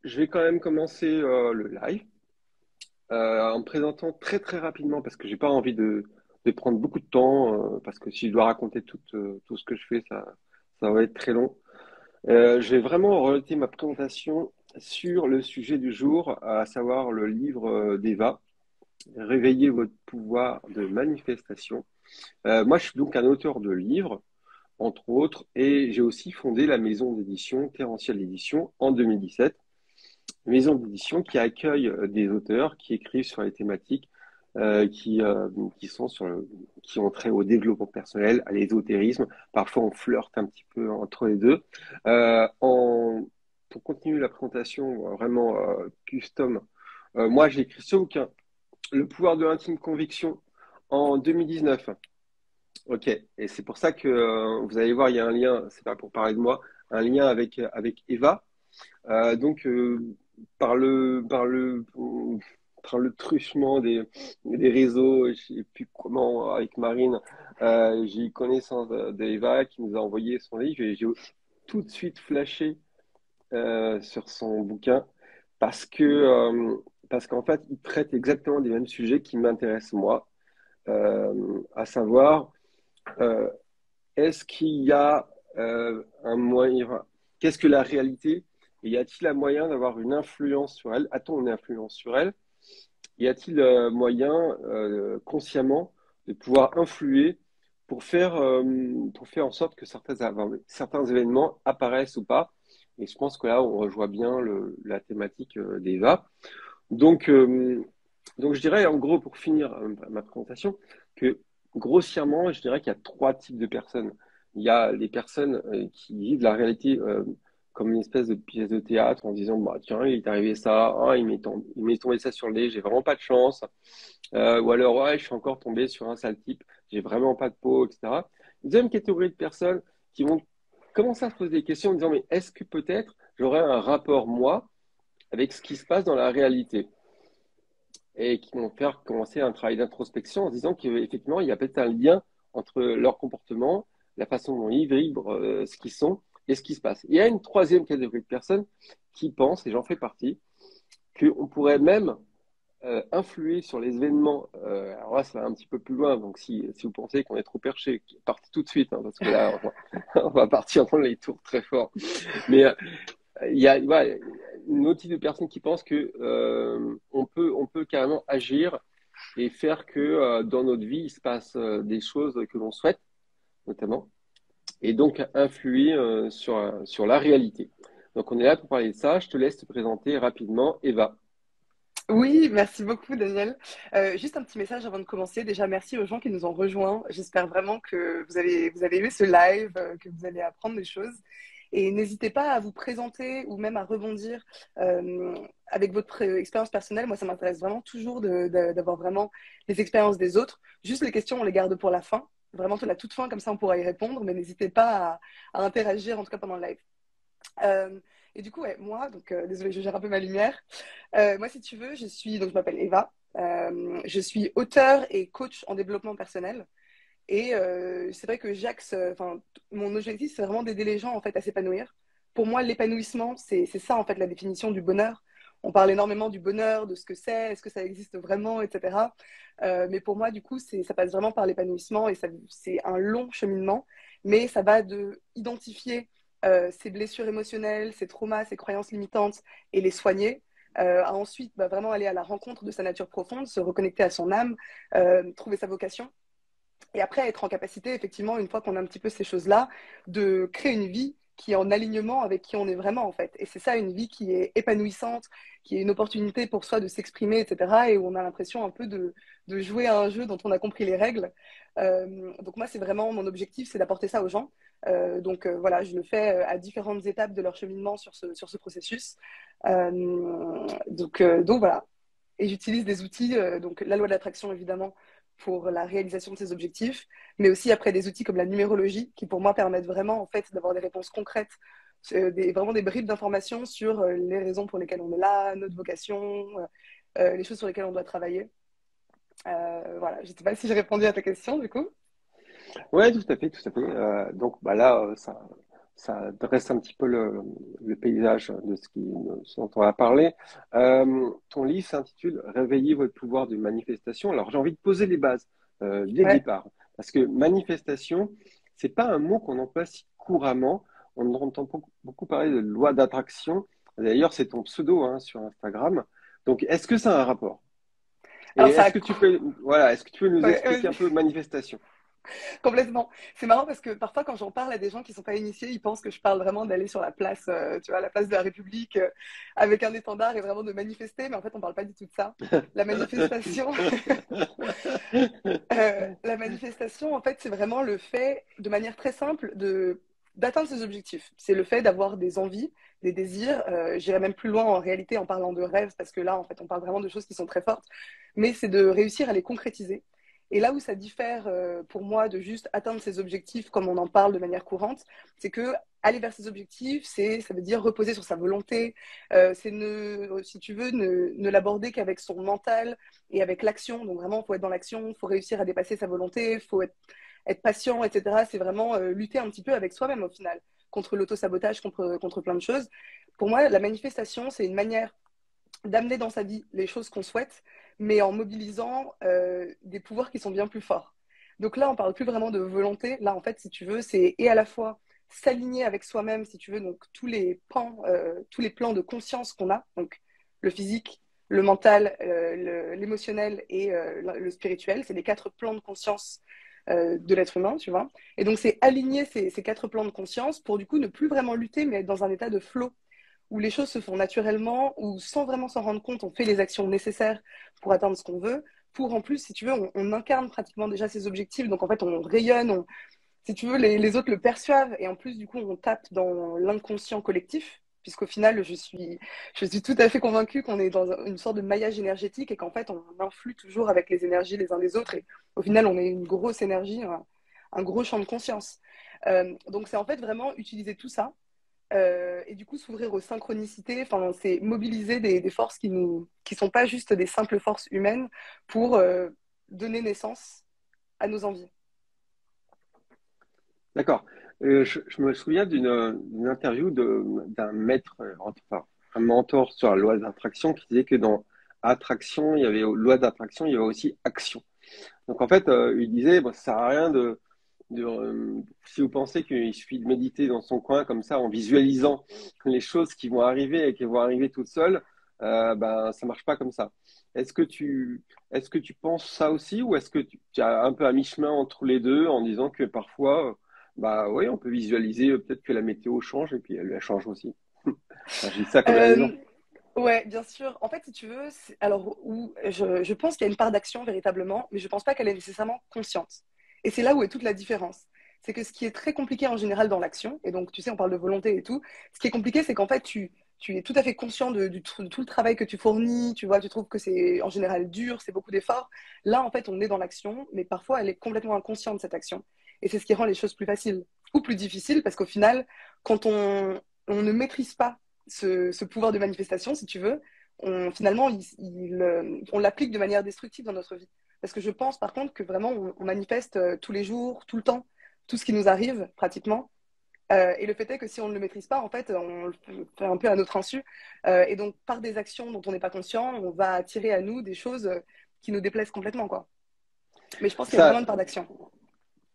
je vais quand même commencer le live en me présentant très très rapidement parce que j'ai pas envie de prendre beaucoup de temps parce que si je dois raconter tout ce que je fais, ça va être très long. Je vais vraiment orienter ma présentation sur le sujet du jour, à savoir le livre d'Eva, Réveillez votre pouvoir de manifestation. Moi, je suis donc un auteur de livres, entre autres, et j'ai aussi fondé la maison d'édition Terrentiel Édition en 2017. Maison d'édition qui accueille des auteurs qui écrivent sur les thématiques euh, qui, euh, qui sont qui ont trait au développement personnel, à l'ésotérisme. Parfois, on flirte un petit peu entre les deux. Pour continuer la présentation vraiment custom, moi, j'ai écrit ce bouquin, Le pouvoir de l'intime conviction, en 2019. Ok, et c'est pour ça que vous allez voir, il y a un lien, c'est pas pour parler de moi, un lien avec Eva. Donc, par le truchement des réseaux, je sais plus comment, avec Marine, j'ai eu connaissance d'Eva qui nous a envoyé son livre et j'ai tout de suite flashé sur son bouquin parce parce qu'en fait, il traite exactement des mêmes sujets qui m'intéressent moi, à savoir, euh, est-ce qu'il y a un moyen, enfin, qu'est-ce que la réalité? Et y a-t-il un moyen d'avoir une influence sur elle? A-t-on une influence sur elle? Y a-t-il moyen consciemment de pouvoir influer pour faire en sorte que certains événements apparaissent ou pas? Et je pense que là, on rejoint bien la thématique d'Eva. Donc, euh, donc, je dirais en gros, pour finir ma présentation, que grossièrement, je dirais qu'il y a trois types de personnes. Il y a les personnes qui vivent la réalité comme une espèce de pièce de théâtre en disant, bah, tiens, il est arrivé ça, ah, il m'est tombé ça sur le nez, j'ai vraiment pas de chance. Ou alors, ouais, je suis encore tombé sur un sale type, j'ai vraiment pas de peau, etc. Une deuxième catégorie de personnes qui vont commencer à se poser des questions en disant, mais est-ce que peut-être j'aurais un rapport, moi, avec ce qui se passe dans la réalité? Et qui vont faire commencer un travail d'introspection en se disant qu'effectivement, il y a peut-être un lien entre leur comportement, la façon dont ils vibrent, ce qu'ils sont et ce qui se passe. Il y a une troisième catégorie de personnes qui pensent, et j'en fais partie, qu'on pourrait même influer sur les événements. Alors là, ça va un petit peu plus loin, donc si vous pensez qu'on est trop perché, partez tout de suite, hein, parce que là, on va partir dans les tours très fort. Mais il y a voilà, une autre type de personnes qui pensent que on peut carrément agir et faire que dans notre vie, il se passe des choses que l'on souhaite, notamment, et donc influer sur la réalité. Donc on est là pour parler de ça. Je te laisse te présenter rapidement, Eva. Oui, merci beaucoup, Daniel. Juste un petit message avant de commencer. Déjà, merci aux gens qui nous ont rejoints. J'espère vraiment que vous avez aimé ce live, que vous allez apprendre des choses. Et n'hésitez pas à vous présenter ou même à rebondir avec votre expérience personnelle. Moi, ça m'intéresse vraiment toujours d'avoir vraiment les expériences des autres. Juste les questions, on les garde pour la fin. Vraiment, la toute fin, comme ça, on pourra y répondre. Mais n'hésitez pas à interagir, en tout cas pendant le live. Et du coup, ouais, moi, donc désolée, je gère un peu ma lumière. Moi, si tu veux, donc je m'appelle Eva. Je suis auteure et coach en développement personnel. Et c'est vrai que enfin, mon objectif, c'est vraiment d'aider les gens en fait à s'épanouir. Pour moi, l'épanouissement, c'est ça en fait la définition du bonheur. On parle énormément du bonheur, de ce que c'est, est-ce que ça existe vraiment, etc. Mais pour moi, du coup, ça passe vraiment par l'épanouissement et c'est un long cheminement. Mais ça va de identifier ses blessures émotionnelles, ses traumas, ses croyances limitantes et les soigner. À ensuite vraiment aller à la rencontre de sa nature profonde, se reconnecter à son âme, trouver sa vocation. Et après, être en capacité, effectivement, une fois qu'on a un petit peu ces choses-là, de créer une vie qui est en alignement avec qui on est vraiment, en fait. Et c'est ça, une vie qui est épanouissante, qui est une opportunité pour soi de s'exprimer, etc. Et où on a l'impression un peu de jouer à un jeu dont on a compris les règles. Donc moi, c'est vraiment mon objectif, c'est d'apporter ça aux gens. Voilà, je le fais à différentes étapes de leur cheminement sur ce processus. Donc voilà. Et j'utilise des outils, donc la loi de l'attraction évidemment, pour la réalisation de ces objectifs, mais aussi après des outils comme la numérologie, qui pour moi permettent vraiment en fait d'avoir des réponses concrètes, vraiment des bribes d'informations sur les raisons pour lesquelles on est là, notre vocation, les choses sur lesquelles on doit travailler. Voilà, je ne sais pas si j'ai répondu à ta question du coup. Ouais, tout à fait, tout à fait. Donc bah là, ça dresse un petit peu le paysage de ce dont on va parler. Ton livre s'intitule Réveillez votre pouvoir de manifestation. Alors, j'ai envie de poser les bases dès le Ouais. départ. Parce que manifestation, c'est pas un mot qu'on emploie si couramment. On entend beaucoup parler de loi d'attraction. D'ailleurs, c'est ton pseudo hein, sur Instagram. Donc, est-ce que ça a un rapport? Et Alors ça est-ce a que tu peux, voilà, est-ce que tu peux nous ouais, expliquer un peu manifestation? complètement. C'est marrant parce que parfois, quand j'en parle à des gens qui sont pas initiés, ils pensent que je parle vraiment d'aller sur la place, tu vois, la place de la République avec un étendard et vraiment de manifester. Mais en fait, on parle pas du tout de ça. La manifestation, la manifestation, en fait, c'est vraiment le fait, de manière très simple, de d'atteindre ses objectifs. C'est le fait d'avoir des envies, des désirs. J'irais même plus loin en réalité en parlant de rêves, parce que là, en fait, on parle vraiment de choses qui sont très fortes. Mais c'est de réussir à les concrétiser. Et là où ça diffère pour moi de juste atteindre ses objectifs comme on en parle de manière courante, c'est que aller vers ses objectifs, ça veut dire reposer sur sa volonté, c'est si tu veux, ne l'aborder qu'avec son mental et avec l'action. Donc vraiment, il faut être dans l'action, il faut réussir à dépasser sa volonté, il faut être patient, etc. C'est vraiment lutter un petit peu avec soi-même au final, contre l'auto-sabotage, contre plein de choses. Pour moi, la manifestation, c'est une manière d'amener dans sa vie les choses qu'on souhaite, mais en mobilisant des pouvoirs qui sont bien plus forts. Donc là, on parle plus vraiment de volonté. Là, en fait, si tu veux, c'est et à la fois s'aligner avec soi-même, si tu veux, donc tous les plans de conscience qu'on a, donc le physique, le mental, l'émotionnel et le spirituel, c'est les quatre plans de conscience de l'être humain, tu vois. Et donc, c'est aligner ces quatre plans de conscience pour du coup ne plus vraiment lutter, mais être dans un état de flow où les choses se font naturellement, où sans vraiment s'en rendre compte, on fait les actions nécessaires pour atteindre ce qu'on veut. Pour en plus, si tu veux, on incarne pratiquement déjà ses objectifs. Donc en fait, on rayonne, si tu veux, les autres le perçoivent. Et en plus, du coup, on tape dans l'inconscient collectif. Puisqu'au final, je suis tout à fait convaincue qu'on est dans une sorte de maillage énergétique et qu'en fait, on influe toujours avec les énergies les uns des autres. Et au final, on est une grosse énergie, un gros champ de conscience. Donc, c'est en fait vraiment utiliser tout ça et du coup s'ouvrir aux synchronicités, enfin, c'est mobiliser des forces qui sont pas juste des simples forces humaines pour donner naissance à nos envies. D'accord. Je me souviens d'une interview d'un maître, enfin, un mentor sur la loi d'attraction qui disait que dans attraction, il y avait loi d'attraction, il y avait aussi action. Donc en fait, il disait, bon, ça sert à rien si vous pensez qu'il suffit de méditer dans son coin comme ça en visualisant les choses qui vont arriver et qui vont arriver toutes seules, ben ça marche pas comme ça. Est-ce que est-ce que tu penses ça aussi ou est-ce que tu es un peu à mi-chemin entre les deux en disant que parfois, bah oui, on peut visualiser peut-être que la météo change et puis elle change aussi. Enfin, je dis ça comme un Euh, exemple. ouais, bien sûr. En fait, si tu veux, alors je pense qu'il y a une part d'action véritablement, mais je pense pas qu'elle est nécessairement consciente. Et c'est là où est toute la différence. C'est que ce qui est très compliqué en général dans l'action, et donc tu sais, on parle de volonté et tout, ce qui est compliqué, c'est qu'en fait, tu es tout à fait conscient de tout le travail que tu fournis, tu vois, tu trouves que c'est en général dur, c'est beaucoup d'efforts. Là, en fait, on est dans l'action, mais parfois, elle est complètement inconsciente, cette action. Et c'est ce qui rend les choses plus faciles ou plus difficiles, parce qu'au final, quand on ne maîtrise pas ce pouvoir de manifestation, si tu veux, finalement, on l'applique de manière destructive dans notre vie. Parce que je pense, par contre, que vraiment, on manifeste tous les jours, tout le temps, tout ce qui nous arrive, pratiquement. Et le fait est que si on ne le maîtrise pas, en fait, on le fait un peu à notre insu. Et donc, par des actions dont on n'est pas conscient, on va attirer à nous des choses qui nous déplaisent complètement, quoi. Mais je pense qu'il y a Ça, vraiment une part d'action.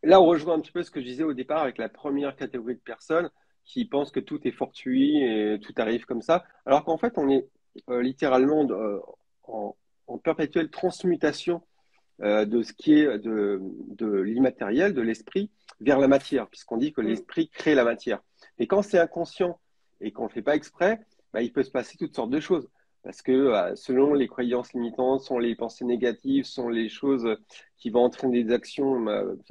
Là, on rejoint un petit peu ce que je disais au départ avec la première catégorie de personnes qui pensent que tout est fortuit et tout arrive comme ça, alors qu'en fait, on est littéralement en, en perpétuelle transmutation de ce qui est de l'immatériel, de l'esprit, vers la matière, puisqu'on dit que Mm. l'esprit crée la matière. Et quand c'est inconscient et qu'on ne le fait pas exprès, bah, il peut se passer toutes sortes de choses. Parce que selon les croyances limitantes, sont les pensées négatives, sont les choses qui vont entraîner des actions.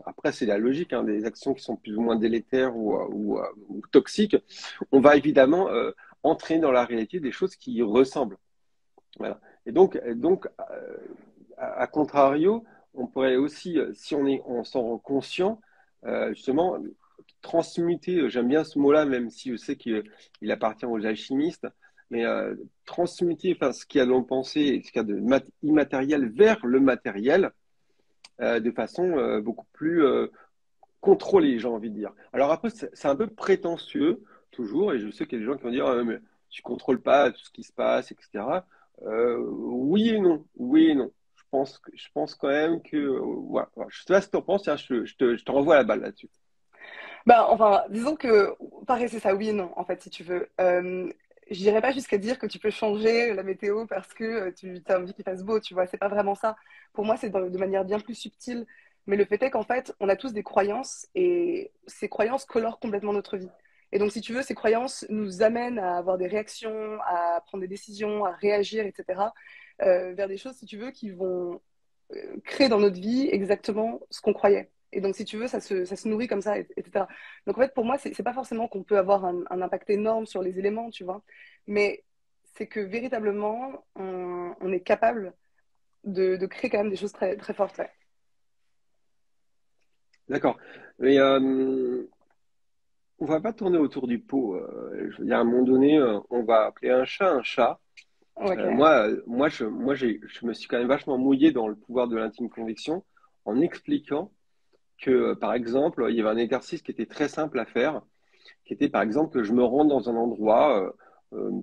Après, c'est la logique, hein, des actions qui sont plus ou moins délétères ou toxiques. On va évidemment entrer dans la réalité des choses qui y ressemblent. Voilà. Et donc à contrario, on pourrait aussi, si on s'en rend conscient, justement, transmuter, j'aime bien ce mot-là, même si je sais qu'il appartient aux alchimistes, mais transmuter enfin, ce qu'il y a dans le pensée, ce qu'il y a de immatériel vers le matériel, de façon beaucoup plus contrôler, j'ai envie de dire. Alors après, c'est un peu prétentieux, toujours, et je sais qu'il y a des gens qui vont dire, ah, mais tu contrôles pas tout ce qui se passe, etc. Oui et non, oui et non. Je pense quand même que, voilà. Voilà. Je sais pas ce que tu en penses, tiens, je te renvoie la balle là-dessus. Bah, enfin, disons que, pareil, c'est ça, oui et non, en fait, si tu veux. Je n'irais pas jusqu'à dire que tu peux changer la météo parce que tu as envie qu'il fasse beau, tu vois. C'est pas vraiment ça. Pour moi, c'est de manière bien plus subtile. Mais le fait est qu'en fait, on a tous des croyances et ces croyances colorent complètement notre vie. Et donc, si tu veux, ces croyances nous amènent à avoir des réactions, à prendre des décisions, à réagir, etc., vers des choses, si tu veux, qui vont créer dans notre vie exactement ce qu'on croyait. Et donc, si tu veux, ça se nourrit comme ça, etc. Donc, en fait, pour moi, c'est pas forcément qu'on peut avoir un impact énorme sur les éléments, tu vois, mais c'est que véritablement, on est capable de créer quand même des choses très, très fortes. Ouais. D'accord. Mais on va pas tourner autour du pot. Je veux dire, à un moment donné, on va appeler un chat un chat. Ok. Je me suis quand même vachement mouillé dans le pouvoir de l'intime conviction en expliquant que, par exemple, il y avait un exercice qui était très simple à faire, qui était, par exemple, que je me rends dans un endroit,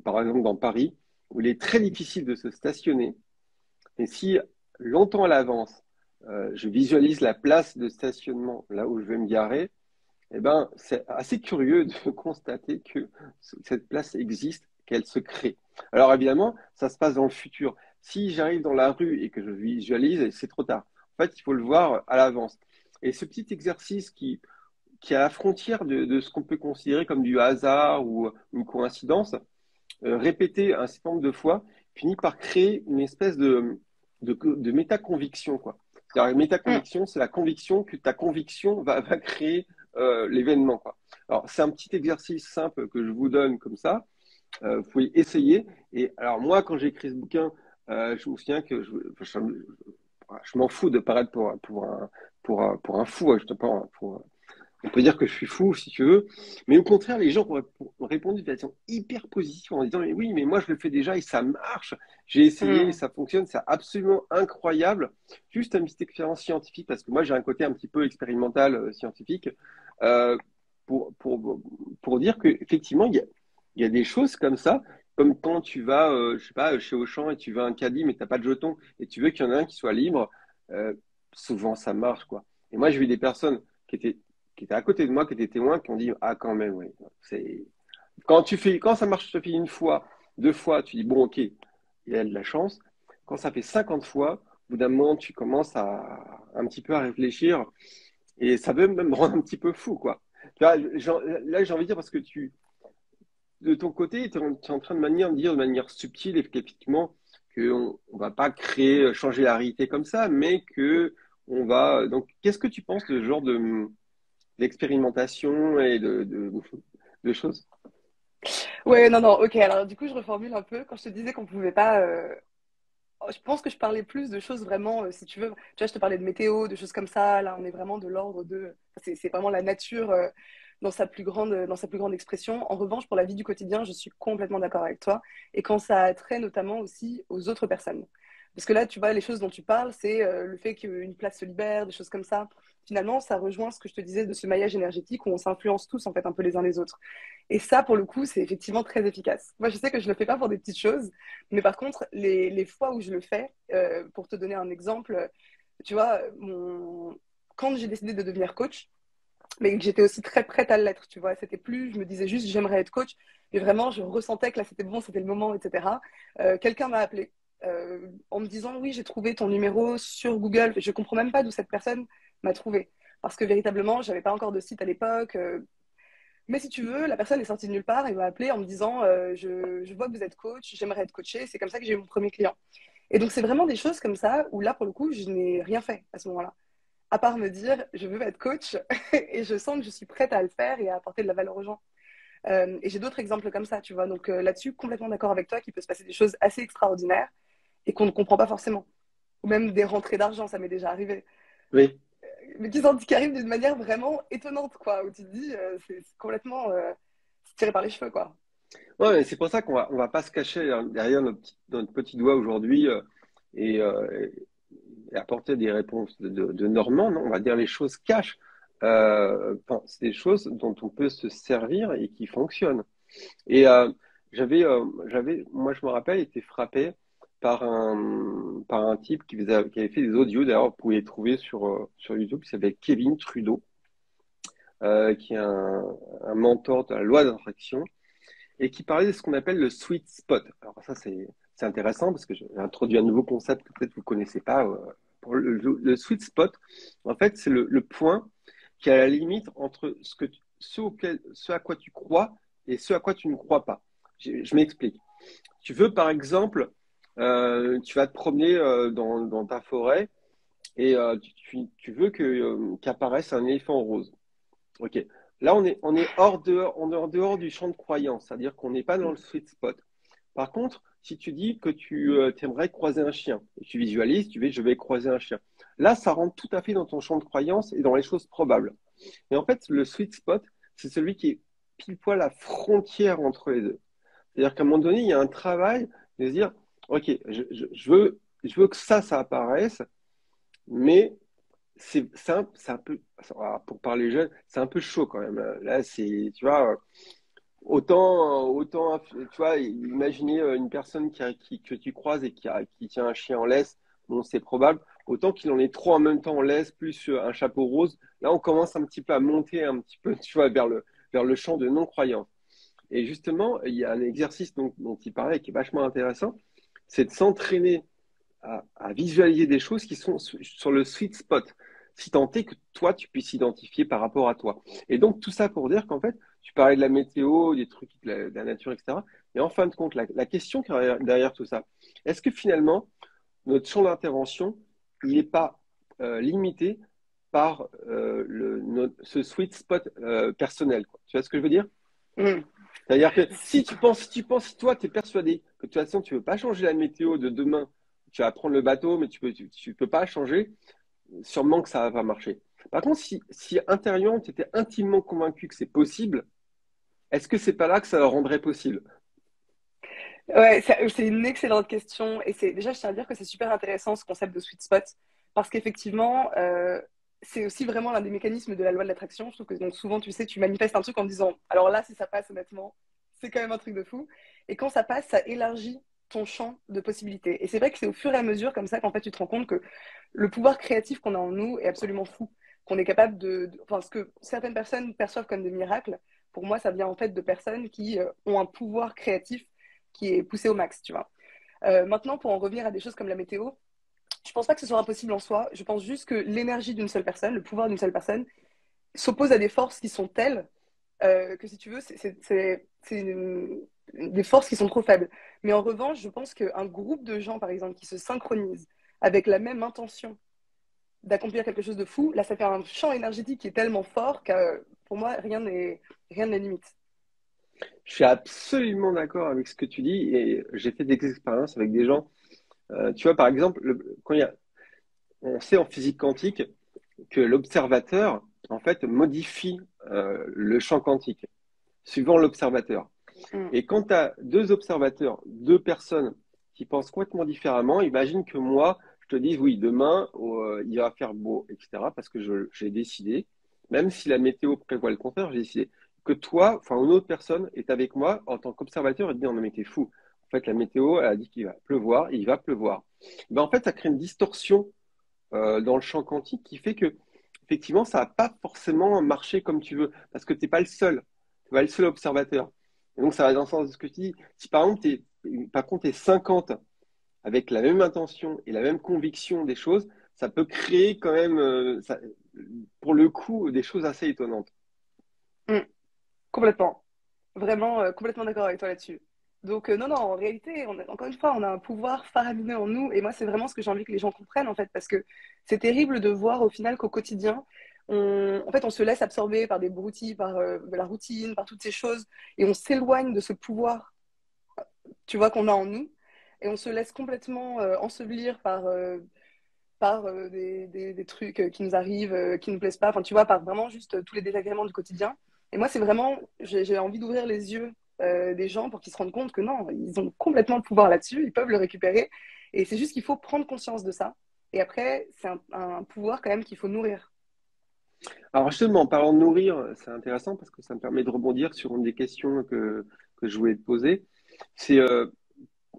par exemple dans Paris, où il est très difficile de se stationner. Et si longtemps à l'avance, je visualise la place de stationnement là où je vais me garer, eh ben, c'est assez curieux de constater que cette place existe, qu'elle se crée. Alors évidemment, ça se passe dans le futur. Si j'arrive dans la rue et que je visualise, c'est trop tard. En fait, il faut le voir à l'avance. Et ce petit exercice qui est à la frontière de ce qu'on peut considérer comme du hasard ou une coïncidence, répété un certain nombre de fois, finit par créer une espèce de métaconviction, quoi. C'est-à-dire, une Mm. métaconviction, c'est la conviction que ta conviction va créer l'événement, quoi. Alors, c'est un petit exercice simple que je vous donne comme ça. Vous pouvez essayer. Et alors, moi, quand j'ai écrit ce bouquin, je me souviens que je m'en fous de paraître pour un fou, hein, je te parle on peut dire que je suis fou, si tu veux. Mais au contraire, les gens ont répondu de façon hyper positive en disant, mais oui, mais moi, je le fais déjà et ça marche. J'ai essayé et Mm. ça fonctionne. C'est absolument incroyable. Juste une petite expérience scientifique, parce que moi, j'ai un côté un petit peu expérimental scientifique, euh, pour, pour, pour dire qu'effectivement, il y a des choses comme ça, comme quand tu vas, je sais pas, chez Auchan et tu veux un caddie, mais tu n'as pas de jeton et tu veux qu'il y en ait un qui soit libre. euh, Souvent, ça marche, quoi. Et moi, j'ai vu des personnes qui étaient à côté de moi, qui étaient témoins, qui ont dit, ah, quand même, oui. C'est, quand ça marche, ça fait une fois, deux fois, tu dis, bon, ok, il y a de la chance. Quand ça fait 50 fois, au bout d'un moment, tu commences un petit peu à réfléchir et ça peut même me rendre un petit peu fou, quoi. Tu vois, là, j'ai envie de dire parce que de ton côté, tu es en train de dire de manière subtile, effectivement, qu'on ne va pas créer, changer la réalité comme ça, mais que on va. Donc, qu'est-ce que tu penses de ce genre d'expérimentation et de choses? Ouais, non, non, ok. Alors, du coup, je reformule un peu. Quand je te disais qu'on pouvait pas. Je pense que je parlais plus de choses vraiment, si tu veux. Tu vois, je te parlais de météo, de choses comme ça. Là, on est vraiment de l'ordre de. C'est vraiment la nature dans sa plus grande expression. En revanche, pour la vie du quotidien, je suis complètement d'accord avec toi. Et quand ça a trait notamment aussi aux autres personnes. Parce que là, tu vois, les choses dont tu parles, c'est le fait qu'une place se libère, des choses comme ça. Finalement, ça rejoint ce que je te disais de ce maillage énergétique où on s'influence tous, en fait, un peu les uns les autres. Et ça, pour le coup, c'est effectivement très efficace. Moi, je sais que je ne le fais pas pour des petites choses, mais par contre, les fois où je le fais, pour te donner un exemple, tu vois, quand j'ai décidé de devenir coach, mais que j'étais aussi très prête à l'être, tu vois, c'était plus, je me disais juste, j'aimerais être coach, mais vraiment, je ressentais que là, c'était bon, c'était le moment, etc. Quelqu'un m'a appelé en me disant, oui, j'ai trouvé ton numéro sur Google, je comprends même pas d'où cette personne m'a trouvé. Parce que véritablement, j'avais pas encore de site à l'époque, mais si tu veux, la personne est sortie de nulle part et m'a appelé en me disant je vois que vous êtes coach, j'aimerais être coaché. C'est comme ça que j'ai eu mon premier client. Et donc, c'est vraiment des choses comme ça où là, pour le coup, je n'ai rien fait à ce moment-là. À part me dire je veux être coach et je sens que je suis prête à le faire et à apporter de la valeur aux gens. Et j'ai d'autres exemples comme ça, tu vois. Donc là-dessus, complètement d'accord avec toi qu'il peut se passer des choses assez extraordinaires et qu'on ne comprend pas forcément. Ou même des rentrées d'argent, ça m'est déjà arrivé. Oui. Mais qui arrivent d'une manière vraiment étonnante, quoi. Où tu te dis c'est complètement tiré par les cheveux, quoi. Ouais, mais c'est pour ça on va pas se cacher derrière notre petit doigt aujourd'hui et, et apporter des réponses de Normand, non, on va dire les choses cash. enfin, c'est des choses dont on peut se servir et qui fonctionnent. Et moi, je me rappelle, été frappé par un type qui avait fait des audios. D'ailleurs, vous pouvez les trouver sur YouTube, qui s'appelle Kevin Trudeau, qui est un mentor de la loi d'attraction et qui parlait de ce qu'on appelle le sweet spot. Alors ça, c'est intéressant parce que j'ai introduit un nouveau concept que peut-être vous ne connaissez pas. Pour le sweet spot, en fait, c'est le point qui est à la limite entre ce à quoi tu crois et ce à quoi tu ne crois pas. Je m'explique. Tu veux, par exemple, tu vas te promener dans ta forêt et tu veux qu'apparaisse un éléphant rose. Ok. Là, on est en dehors du champ de croyance, c'est-à-dire qu'on n'est pas dans le sweet spot. Par contre, si tu dis que tu aimerais croiser un chien, et tu visualises, tu dis je vais croiser un chien. Là, ça rentre tout à fait dans ton champ de croyance et dans les choses probables. Et en fait, le sweet spot, c'est celui qui est pile poil la frontière entre les deux. C'est-à-dire qu'à un moment donné, il y a un travail de se dire, OK, je veux que ça apparaisse, mais c'est un peu, pour parler jeune, c'est un peu chaud quand même. Là, tu vois, autant, tu vois, imaginer une personne que tu croises et qui tient un chien en laisse, bon, c'est probable. Autant qu'il en ait trois en même temps en laisse, plus un chapeau rose. Là, on commence un petit peu à monter un petit peu, tu vois, vers le champ de non-croyance. Et justement, il y a un exercice dont il parlait qui est vachement intéressant, c'est de s'entraîner à visualiser des choses qui sont sur le sweet spot, si tant est que toi, tu puisses identifier par rapport à toi. Et donc, tout ça pour dire qu'en fait, tu parlais de la météo, des trucs, de la nature, etc. Mais en fin de compte, la question qui est derrière tout ça, est-ce que finalement, notre champ d'intervention, il n'est pas limité par ce sweet spot personnel, quoi. Tu vois ce que je veux dire? Mm. C'est-à-dire que si toi, tu es persuadé que de toute façon, tu ne veux pas changer la météo de demain, tu vas prendre le bateau, mais tu peux pas changer, sûrement que ça va pas marcher. Par contre, si intérieurement, tu étais intimement convaincu que c'est possible, est-ce que c'est pas là que ça le rendrait possible? Ouais, c'est une excellente question. Et déjà, je tiens à dire que c'est super intéressant ce concept de sweet spot. Parce qu'effectivement, c'est aussi vraiment l'un des mécanismes de la loi de l'attraction. Je trouve que donc, souvent, tu sais, tu manifestes un truc en disant, alors là, si ça passe, honnêtement, c'est quand même un truc de fou. Et quand ça passe, ça élargit ton champ de possibilités. Et c'est vrai que c'est au fur et à mesure comme ça qu'en fait, tu te rends compte que le pouvoir créatif qu'on a en nous est absolument fou. Qu'on est capable enfin, ce que certaines personnes perçoivent comme des miracles, pour moi, ça vient en fait de personnes qui ont un pouvoir créatif qui est poussé au max, tu vois. Maintenant, pour en revenir à des choses comme la météo, je pense pas que ce soit impossible en soi. Je pense juste que l'énergie d'une seule personne, le pouvoir d'une seule personne, s'oppose à des forces qui sont telles que si tu veux, des forces qui sont trop faibles. Mais en revanche, je pense qu'un groupe de gens, par exemple, qui se synchronisent avec la même intention d'accomplir quelque chose de fou, là, ça fait un champ énergétique qui est tellement fort que pour moi, rien n'est limite. Je suis absolument d'accord avec ce que tu dis et j'ai fait des expériences avec des gens. Tu vois, par exemple, on sait en physique quantique que l'observateur, en fait, modifie le champ quantique suivant l'observateur. Mm. Et quand tu as deux observateurs, deux personnes qui pensent complètement différemment, imagine que moi, je te dise, oui, demain, il va faire beau, etc., parce que j'ai décidé, même si la météo prévoit le contraire, j'ai décidé que toi, enfin, une autre personne est avec moi en tant qu'observateur et te dit, non, mais t'es fou. En fait, la météo, elle a dit qu'il va pleuvoir, il va pleuvoir. Ben, en fait, ça crée une distorsion dans le champ quantique qui fait que, effectivement, ça va pas forcément marcher comme tu veux, parce que t'es pas le seul. Tu pas le seul observateur. Et donc, ça va dans le sens de ce que tu dis. Si par exemple, par contre, tu es 50 avec la même intention et la même conviction des choses, ça peut créer quand même, pour le coup, des choses assez étonnantes. Mm. Complètement. Vraiment, complètement d'accord avec toi là-dessus. Donc, non, non, en réalité, encore une fois, on a un pouvoir faramineux en nous. Et moi, c'est vraiment ce que j'ai envie que les gens comprennent, en fait, parce que c'est terrible de voir au final qu'au quotidien, en fait, on se laisse absorber par des broutilles, par de la routine, par toutes ces choses, et on s'éloigne de ce pouvoir, tu vois, qu'on a en nous, et on se laisse complètement ensevelir par des trucs qui nous arrivent, qui nous plaisent pas, enfin, tu vois, par vraiment juste tous les désagréments du quotidien. Et moi, c'est vraiment, j'ai envie d'ouvrir les yeux des gens pour qu'ils se rendent compte que non, ils ont complètement le pouvoir là-dessus, ils peuvent le récupérer. Et c'est juste qu'il faut prendre conscience de ça. Et après, c'est un pouvoir quand même qu'il faut nourrir. Alors justement, en parlant de nourrir, c'est intéressant parce que ça me permet de rebondir sur une des questions que je voulais te poser. C'est,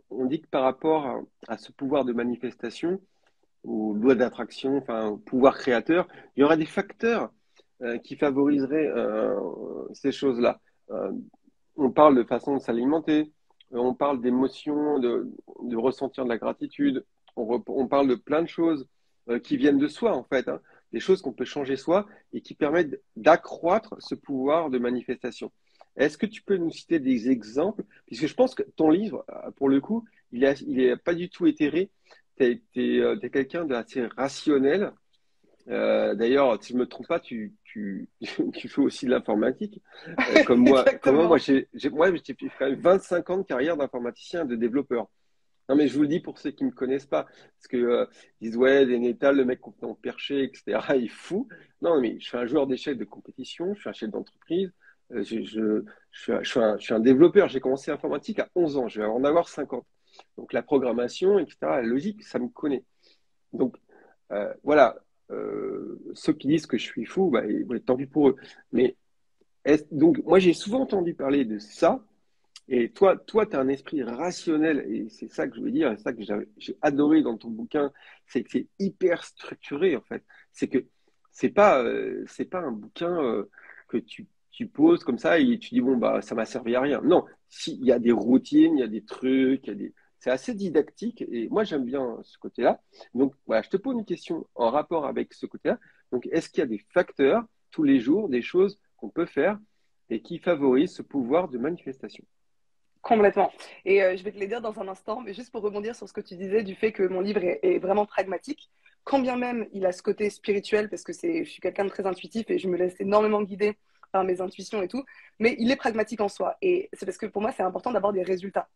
on dit que par rapport à ce pouvoir de manifestation, ou loi d'attraction, enfin, au pouvoir créateur, il y aura des facteurs qui favoriseraient ces choses-là. Euh, on parle de façon de s'alimenter, on parle d'émotions, de ressentir de la gratitude, on parle de plein de choses qui viennent de soi, en fait, hein, des choses qu'on peut changer soi et qui permettent d'accroître ce pouvoir de manifestation. Est-ce que tu peux nous citer des exemples? Puisque je pense que ton livre, pour le coup, il est pas du tout éthéré. T'es quelqu'un d'assez rationnel. D'ailleurs, si je me trompe pas, tu fais aussi de l'informatique, comme moi. Moi, Exactement. j'ai fait quand même 25 ans de carrière d'informaticien, de développeur. Non, mais je vous le dis pour ceux qui ne me connaissent pas, parce que ils disent ouais, des Nétal, le mec complètement perché, etc. Il est fou. Non, mais je suis un joueur d'échecs de compétition, je suis un chef d'entreprise, je suis un développeur. J'ai commencé l'informatique à 11 ans, je vais en avoir 50. Donc la programmation, etc., la logique, ça me connaît. Donc voilà, ceux qui disent que je suis fou, bah, ouais, tant pis pour eux. Mais donc moi j'ai souvent entendu parler de ça. Et toi, tu as un esprit rationnel, et c'est ça que je veux dire, c'est ça que j'ai adoré dans ton bouquin, c'est que c'est hyper structuré en fait. C'est que c'est pas un bouquin que tu poses comme ça et tu dis bon bah ça m'a servi à rien. Non, si, il y a des routines, il y a des trucs, c'est assez didactique et moi j'aime bien ce côté-là. Donc voilà, je te pose une question en rapport avec ce côté-là. Donc est-ce qu'il y a des facteurs tous les jours, des choses qu'on peut faire et qui favorisent ce pouvoir de manifestation? Complètement. Et je vais te les dire dans un instant, mais juste pour rebondir sur ce que tu disais du fait que mon livre est vraiment pragmatique, quand bien même il a ce côté spirituel, parce que je suis quelqu'un de très intuitif et je me laisse énormément guider par mes intuitions et tout, mais il est pragmatique en soi. Et c'est parce que pour moi, c'est important d'avoir des résultats.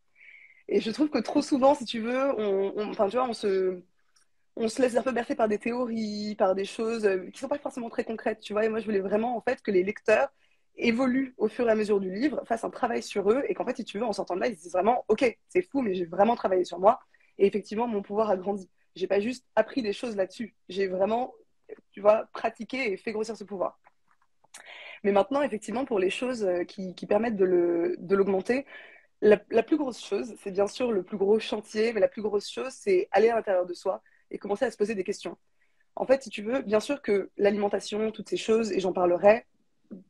Et je trouve que trop souvent, si tu veux, enfin, tu vois, on se laisse un peu bercer par des théories, par des choses qui sont pas forcément très concrètes, tu vois. Et moi, je voulais vraiment, en fait, que les lecteurs évoluent au fur et à mesure du livre, fassent un travail sur eux, et qu'en fait, si tu veux, en sortant de là, ils se disent vraiment, OK, c'est fou, mais j'ai vraiment travaillé sur moi, et effectivement, mon pouvoir a grandi. J'ai pas juste appris des choses là-dessus, j'ai vraiment, tu vois, pratiqué et fait grossir ce pouvoir. Mais maintenant, effectivement, pour les choses qui permettent de l'augmenter, la plus grosse chose, c'est bien sûr le plus gros chantier, mais la plus grosse chose, c'est aller à l'intérieur de soi et commencer à se poser des questions. En fait, si tu veux, bien sûr que l'alimentation, toutes ces choses, et j'en parlerai,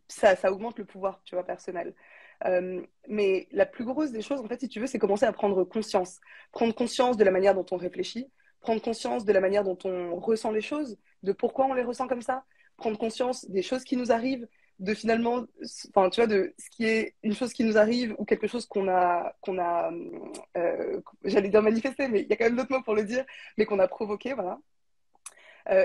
ça augmente le pouvoir, tu vois, personnel. Mais la plus grosse des choses, en fait, si tu veux, c'est commencer à prendre conscience. Prendre conscience de la manière dont on réfléchit, prendre conscience de la manière dont on ressent les choses, de pourquoi on les ressent comme ça, prendre conscience des choses qui nous arrivent, de finalement, enfin, tu vois, de ce qui est une chose qui nous arrive ou quelque chose j'allais dire manifesté, mais il y a quand même d'autres mots pour le dire, mais qu'on a provoqué, voilà.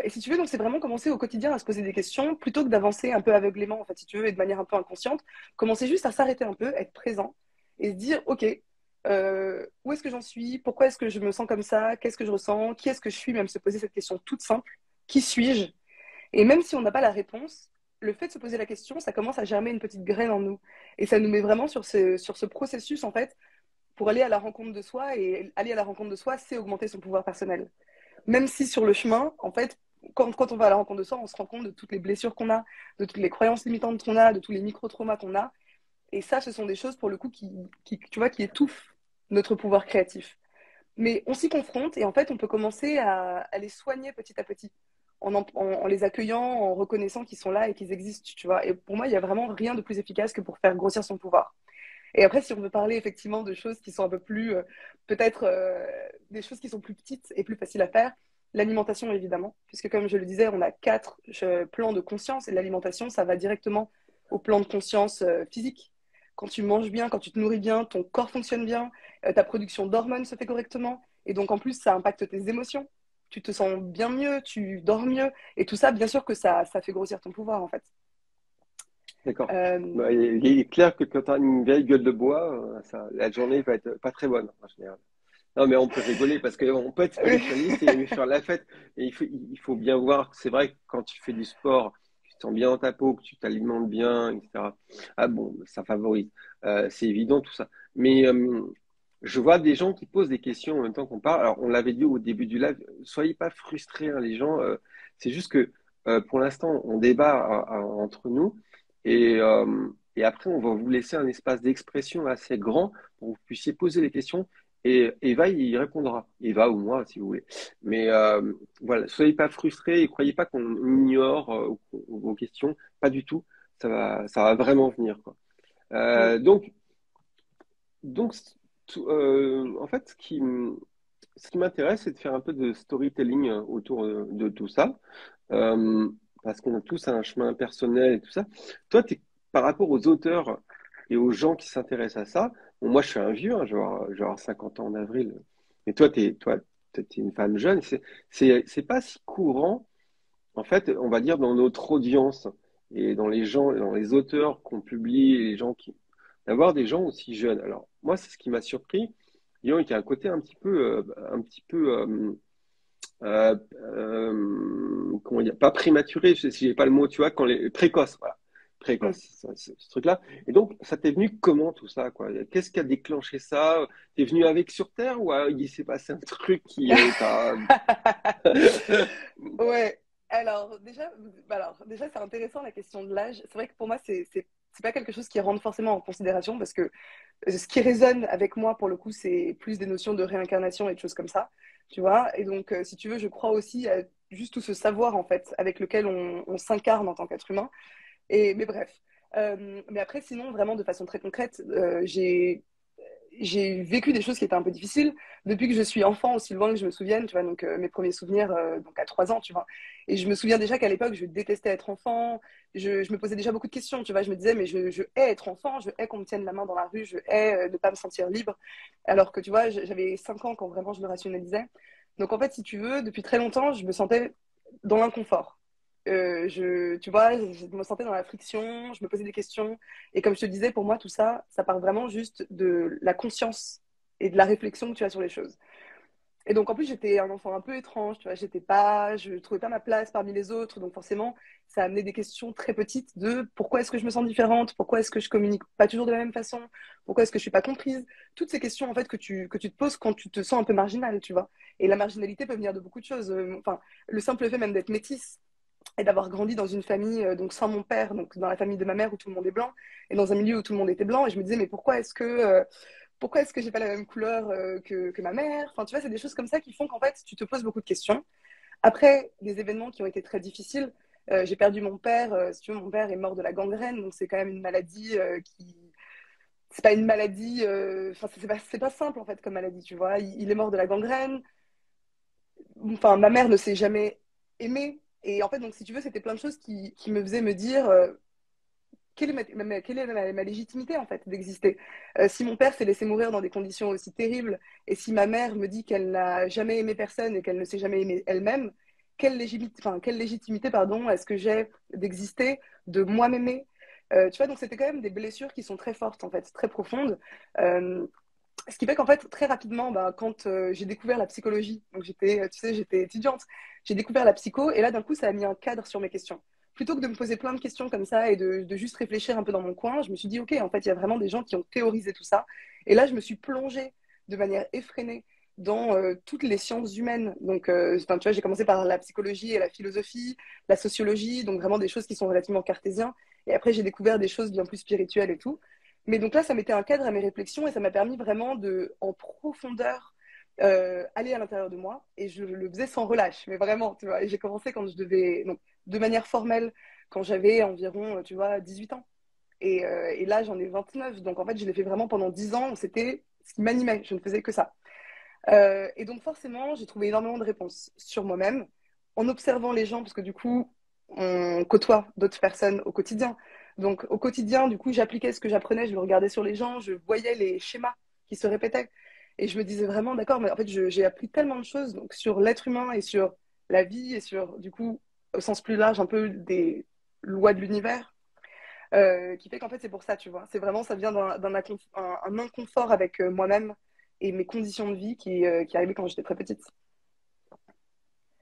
Et si tu veux, donc c'est vraiment commencer au quotidien à se poser des questions plutôt que d'avancer un peu aveuglément, en fait, si tu veux, et de manière un peu inconsciente. Commencer juste à s'arrêter un peu, être présent et se dire, OK, où est-ce que j'en suis? Pourquoi est-ce que je me sens comme ça? Qu'est-ce que je ressens? Qui est-ce que je suis? Même se poser cette question toute simple. Qui suis-je? Et même si on n'a pas la réponse, le fait de se poser la question, ça commence à germer une petite graine en nous. Et ça nous met vraiment sur ce processus, en fait, pour aller à la rencontre de soi. Et aller à la rencontre de soi, c'est augmenter son pouvoir personnel. Même si sur le chemin, en fait, quand on va à la rencontre de soi, on se rend compte de toutes les blessures qu'on a, de toutes les croyances limitantes qu'on a, de tous les micro-traumas qu'on a. Et ça, ce sont des choses, pour le coup, tu vois, qui étouffent notre pouvoir créatif. Mais on s'y confronte et en fait, on peut commencer à les soigner petit à petit, en les accueillant, en reconnaissant qu'ils sont là et qu'ils existent, tu vois. Et pour moi, il n'y a vraiment rien de plus efficace que pour faire grossir son pouvoir. Et après, si on veut parler effectivement de choses qui sont un peu plus, peut-être des choses qui sont plus petites et plus faciles à faire, l'alimentation évidemment, puisque comme je le disais, on a quatre plans de conscience et l'alimentation, ça va directement au plan de conscience physique. Quand tu manges bien, quand tu te nourris bien, ton corps fonctionne bien, ta production d'hormones se fait correctement, et donc en plus, ça impacte tes émotions. Tu te sens bien mieux, tu dors mieux, et tout ça, bien sûr que ça fait grossir ton pouvoir en fait. D'accord. Euh, Bah, il est clair que quand tu as une vieille gueule de bois, la journée va être pas très bonne en général. Non, mais on peut rigoler parce qu'on peut être spiritualiste et aimer faire la fête. Et il faut bien voir que c'est vrai que quand tu fais du sport, tu te sens bien dans ta peau, que tu t'alimentes bien, etc. Ah bon, ça favorise. C'est évident tout ça. Mais je vois des gens qui posent des questions en même temps qu'on parle. Alors, on l'avait dit au début du live, soyez pas frustrés, hein, les gens. C'est juste que pour l'instant, on débat entre nous et après, on va vous laisser un espace d'expression assez grand pour que vous puissiez poser les questions et Eva, il y répondra. Eva ou moi, si vous voulez. Mais voilà, soyez pas frustrés et croyez pas qu'on ignore vos questions. Pas du tout. Ça va vraiment venir, quoi. Mm. Donc, donc, en fait, ce qui m'intéresse, c'est de faire un peu de storytelling autour de tout ça, euh, parce qu'on a tous un chemin personnel et tout ça. Toi, par rapport aux auteurs et aux gens qui s'intéressent à ça, bon, moi, je suis un vieux, hein, je vais avoir 50 ans en avril, mais t'es une femme jeune. C'est pas si courant, en fait, on va dire, dans notre audience et dans les gens, dans les auteurs qu'on publie, et les gens d'avoir des gens aussi jeunes. Alors, moi, c'est ce qui m'a surpris. Disons qu'il y a un côté un petit peu, comment dire, pas prématuré, je sais si j'ai pas le mot, tu vois, quand les précoce, voilà, Mm. précoce, ce truc-là. Et donc, ça t'est venu comment tout ça, quoi? Qu'est-ce qui a déclenché ça? T'es venu avec sur Terre ou il s'est passé un truc qui t'a... Ouais. Alors déjà, c'est intéressant la question de l'âge. C'est vrai que pour moi, c'est pas quelque chose qui rentre forcément en considération parce que ce qui résonne avec moi, pour le coup, c'est plus des notions de réincarnation et de choses comme ça, tu vois. Et donc, si tu veux, je crois aussi à juste tout ce savoir, en fait, avec lequel on s'incarne en tant qu'être humain. Mais bref. Mais après, sinon, vraiment, de façon très concrète, j'ai vécu des choses qui étaient un peu difficiles depuis que je suis enfant, aussi loin que je me souvienne, tu vois, donc mes premiers souvenirs, donc à 3 ans, tu vois. Et je me souviens déjà qu'à l'époque, je détestais être enfant, je me posais déjà beaucoup de questions, tu vois, je me disais, mais je hais être enfant, je hais qu'on me tienne la main dans la rue, je hais ne pas me sentir libre, alors que, tu vois, j'avais 5 ans quand vraiment je le rationalisais. Donc en fait, si tu veux, depuis très longtemps, je me sentais dans l'inconfort. Tu vois, je me sentais dans la friction, je me posais des questions. Et comme je te disais, pour moi, tout ça, ça part vraiment juste de la conscience et de la réflexion que tu as sur les choses. Et donc, en plus, j'étais un enfant un peu étrange, tu vois, je trouvais pas ma place parmi les autres. Donc, forcément, ça a amené des questions très petites de pourquoi est-ce que je me sens différente, pourquoi est-ce que je communique pas toujours de la même façon, pourquoi est-ce que je suis pas comprise. Toutes ces questions, en fait, que tu te poses quand tu te sens un peu marginal, tu vois. Et la marginalité peut venir de beaucoup de choses. Enfin, le simple fait même d'être métisse, et d'avoir grandi dans une famille, donc sans mon père, donc dans la famille de ma mère où tout le monde est blanc, et dans un milieu où tout le monde était blanc. Et je me disais, mais pourquoi est-ce que j'ai pas la même couleur que ma mère? Enfin, tu vois, c'est des choses comme ça qui font qu'en fait, tu te poses beaucoup de questions. Après, des événements qui ont été très difficiles, j'ai perdu mon père. Si tu veux, mon père est mort de la gangrène, donc c'est quand même une maladie qui. C'est pas une maladie. Enfin, c'est pas simple en fait comme maladie, tu vois. Il est mort de la gangrène. Enfin, ma mère ne s'est jamais aimée. Et en fait, donc, si tu veux, c'était plein de choses qui me faisaient me dire quelle est ma légitimité, en fait, d'exister. Si mon père s'est laissé mourir dans des conditions aussi terribles, et si ma mère me dit qu'elle n'a jamais aimé personne et qu'elle ne s'est jamais aimée elle-même, quelle légitimité, pardon, est-ce que j'ai d'exister, de moi m'aimer. Tu vois, donc c'était quand même des blessures qui sont très fortes, en fait, très profondes. Euh, Ce qui fait qu'en fait, très rapidement, bah, quand j'ai découvert la psychologie, donc tu sais, j'étais étudiante, j'ai découvert la psycho, et là, d'un coup, ça a mis un cadre sur mes questions. Plutôt que de me poser plein de questions comme ça et de juste réfléchir un peu dans mon coin, je me suis dit, OK, en fait, il y a vraiment des gens qui ont théorisé tout ça. Et là, je me suis plongée de manière effrénée dans toutes les sciences humaines. Donc, enfin, tu vois, j'ai commencé par la psychologie et la philosophie, la sociologie, donc vraiment des choses qui sont relativement cartésiennes. Et après, j'ai découvert des choses bien plus spirituelles et tout. Mais donc là, ça mettait un cadre à mes réflexions et ça m'a permis vraiment de, en profondeur, aller à l'intérieur de moi. Et je le faisais sans relâche, mais vraiment, tu vois. Et j'ai commencé quand je devais, donc, de manière formelle, quand j'avais environ, tu vois, 18 ans. Et là, j'en ai 29. Donc en fait, je l'ai fait vraiment pendant 10 ans. C'était ce qui m'animait. Je ne faisais que ça. Et donc forcément, j'ai trouvé énormément de réponses sur moi-même en observant les gens, parce que du coup, on côtoie d'autres personnes au quotidien. Donc au quotidien, du coup, j'appliquais ce que j'apprenais, je le regardais sur les gens, je voyais les schémas qui se répétaient. Et je me disais vraiment, d'accord, mais en fait, j'ai appris tellement de choses donc, sur l'être humain et sur la vie et sur, du coup, au sens plus large, un peu des lois de l'univers, qui fait qu'en fait, c'est pour ça, tu vois. C'est vraiment, ça vient un inconfort avec moi-même et mes conditions de vie qui arrivaient quand j'étais très petite.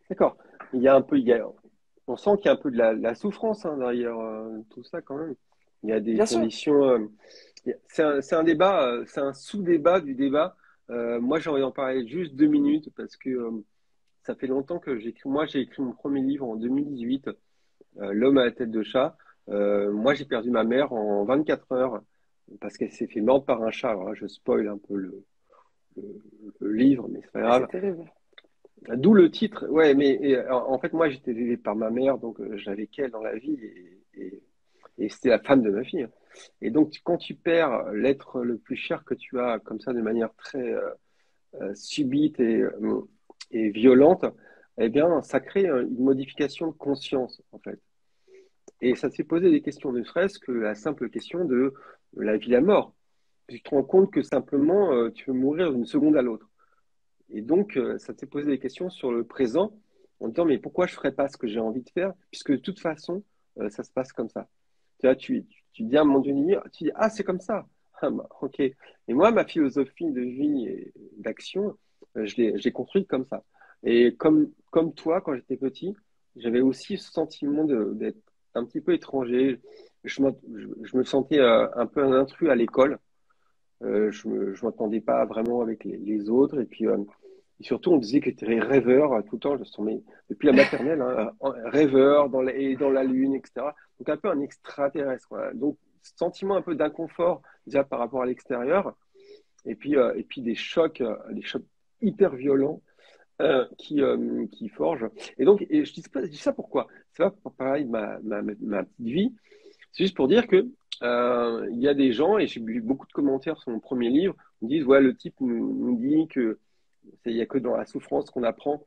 D'accord. Il y a un peu, on sent qu'il y a un peu de la souffrance hein, derrière tout ça quand même. Il y a des Bien sûr. conditions. C'est un débat, c'est un sous-débat du débat. Moi, j'ai envie d'en parler juste 2 minutes parce que ça fait longtemps que j'écris. Moi, j'ai écrit mon premier livre en 2018 L'homme à la tête de chat. Moi, j'ai perdu ma mère en 24 heures parce qu'elle s'est fait mordre par un chat. Alors là, je spoil un peu le- le livre, mais c'est pas Ah, c'est grave. terrible. D'où le titre. Ouais, mais en fait, moi, j'étais élevé par ma mère, donc j'avais qu'elle dans la vie et c'était la femme de ma fille. Et donc, quand tu perds l'être le plus cher que tu as comme ça de manière très subite et violente, eh bien, ça crée une modification de conscience, en fait. Et ça te fait poser des questions, ne serait-ce que la simple question de la vie, la mort. Tu te rends compte que simplement, tu peux mourir d'une seconde à l'autre. Et donc, ça te fait poser des questions sur le présent en te disant, mais pourquoi je ne ferais pas ce que j'ai envie de faire, puisque de toute façon, ça se passe comme ça. Tu vois, tu dis à un moment donné, tu dis, ah, c'est comme ça. Ah, bah, ok. Et moi, ma philosophie de vie et d'action, je l'ai construite comme ça. Et comme toi, quand j'étais petit, j'avais aussi ce sentiment d'être un petit peu étranger. Je me sentais un peu un intrus à l'école. Je m'entendais pas vraiment avec les autres. Et puis, et surtout, on disait que tu étais rêveur tout le temps. Depuis la maternelle, hein, rêveur et dans la lune, etc. Donc, un peu un extraterrestre, quoi. Donc, sentiment un peu d'inconfort déjà par rapport à l'extérieur. Et puis des chocs hyper violents qui forgent. Et donc, je dis ça pourquoi? C'est pas pour parler de ma petite vie, c'est juste pour dire que il y a des gens, et j'ai lu beaucoup de commentaires sur mon premier livre, qui me disent, ouais, le type nous dit que il n'y a que dans la souffrance qu'on apprend.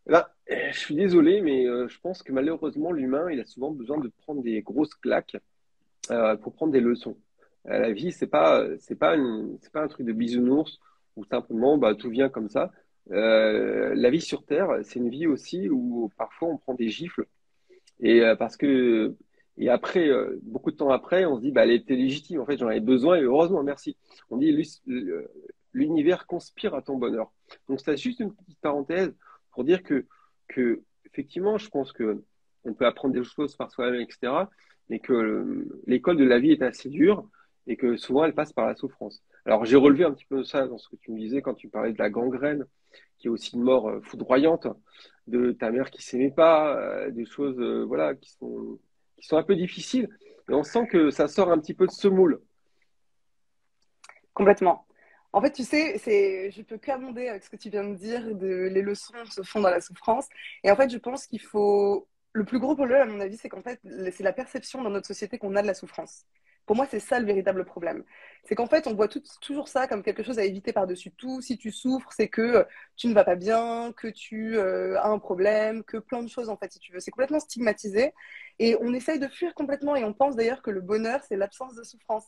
Là, je suis désolé, mais je pense que malheureusement, l'humain, il a souvent besoin de prendre des grosses claques pour prendre des leçons. La vie, c'est pas un truc de bisounours où simplement bah, tout vient comme ça. La vie sur Terre, c'est une vie aussi où parfois on prend des gifles et parce que et après beaucoup de temps après, on se dit bah elle était légitime. En fait, j'en avais besoin et heureusement, merci. On dit l'univers conspire à ton bonheur. Donc c'est juste une petite parenthèse pour dire que effectivement, je pense que on peut apprendre des choses par soi-même, etc. Mais que l'école de la vie est assez dure et que souvent elle passe par la souffrance. Alors j'ai relevé un petit peu ça dans ce que tu me disais quand tu parlais de la gangrène, qui est aussi une mort foudroyante de ta mère qui s'aimait pas, des choses voilà qui sont un peu difficiles. Et on sent que ça sort un petit peu de ce moule. Complètement. En fait, tu sais, je peux qu'abonder avec ce que tu viens de dire, les leçons se font dans la souffrance. Et en fait, je pense qu'il faut, le plus gros problème, à mon avis, c'est qu'en fait, c'est la perception dans notre société qu'on a de la souffrance. Pour moi, c'est ça le véritable problème. C'est qu'en fait, on voit toujours ça comme quelque chose à éviter par-dessus tout. Si tu souffres, c'est que tu ne vas pas bien, que tu as un problème, que plein de choses, en fait, si tu veux. C'est complètement stigmatisé. Et on essaye de fuir complètement. Et on pense d'ailleurs que le bonheur, c'est l'absence de souffrance.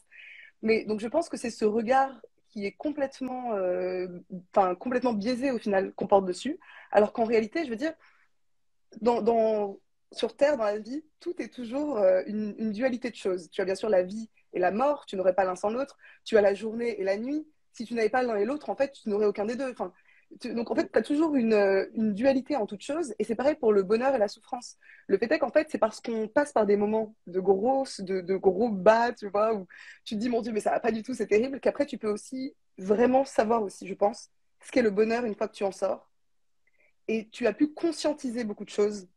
Mais donc je pense que c'est ce regard qui est complètement biaisé au final qu'on porte dessus, alors qu'en réalité, je veux dire, dans, dans- sur Terre, dans la vie, tout est toujours une dualité de choses. Tu as bien sûr la vie et la mort, tu n'aurais pas l'un sans l'autre. Tu as la journée et la nuit. Si tu n'avais pas l'un et l'autre, en fait, tu n'aurais aucun des deux. Enfin, donc en fait, tu as toujours une dualité en toute chose, et c'est pareil pour le bonheur et la souffrance. Le fait est qu'en fait, c'est parce qu'on passe par des moments de gros bas, tu vois, où tu te dis, mon Dieu, mais ça va pas du tout, c'est terrible, qu'après, tu peux aussi vraiment savoir aussi, je pense, ce qu'est le bonheur une fois que tu en sors. Et tu as pu conscientiser beaucoup de choses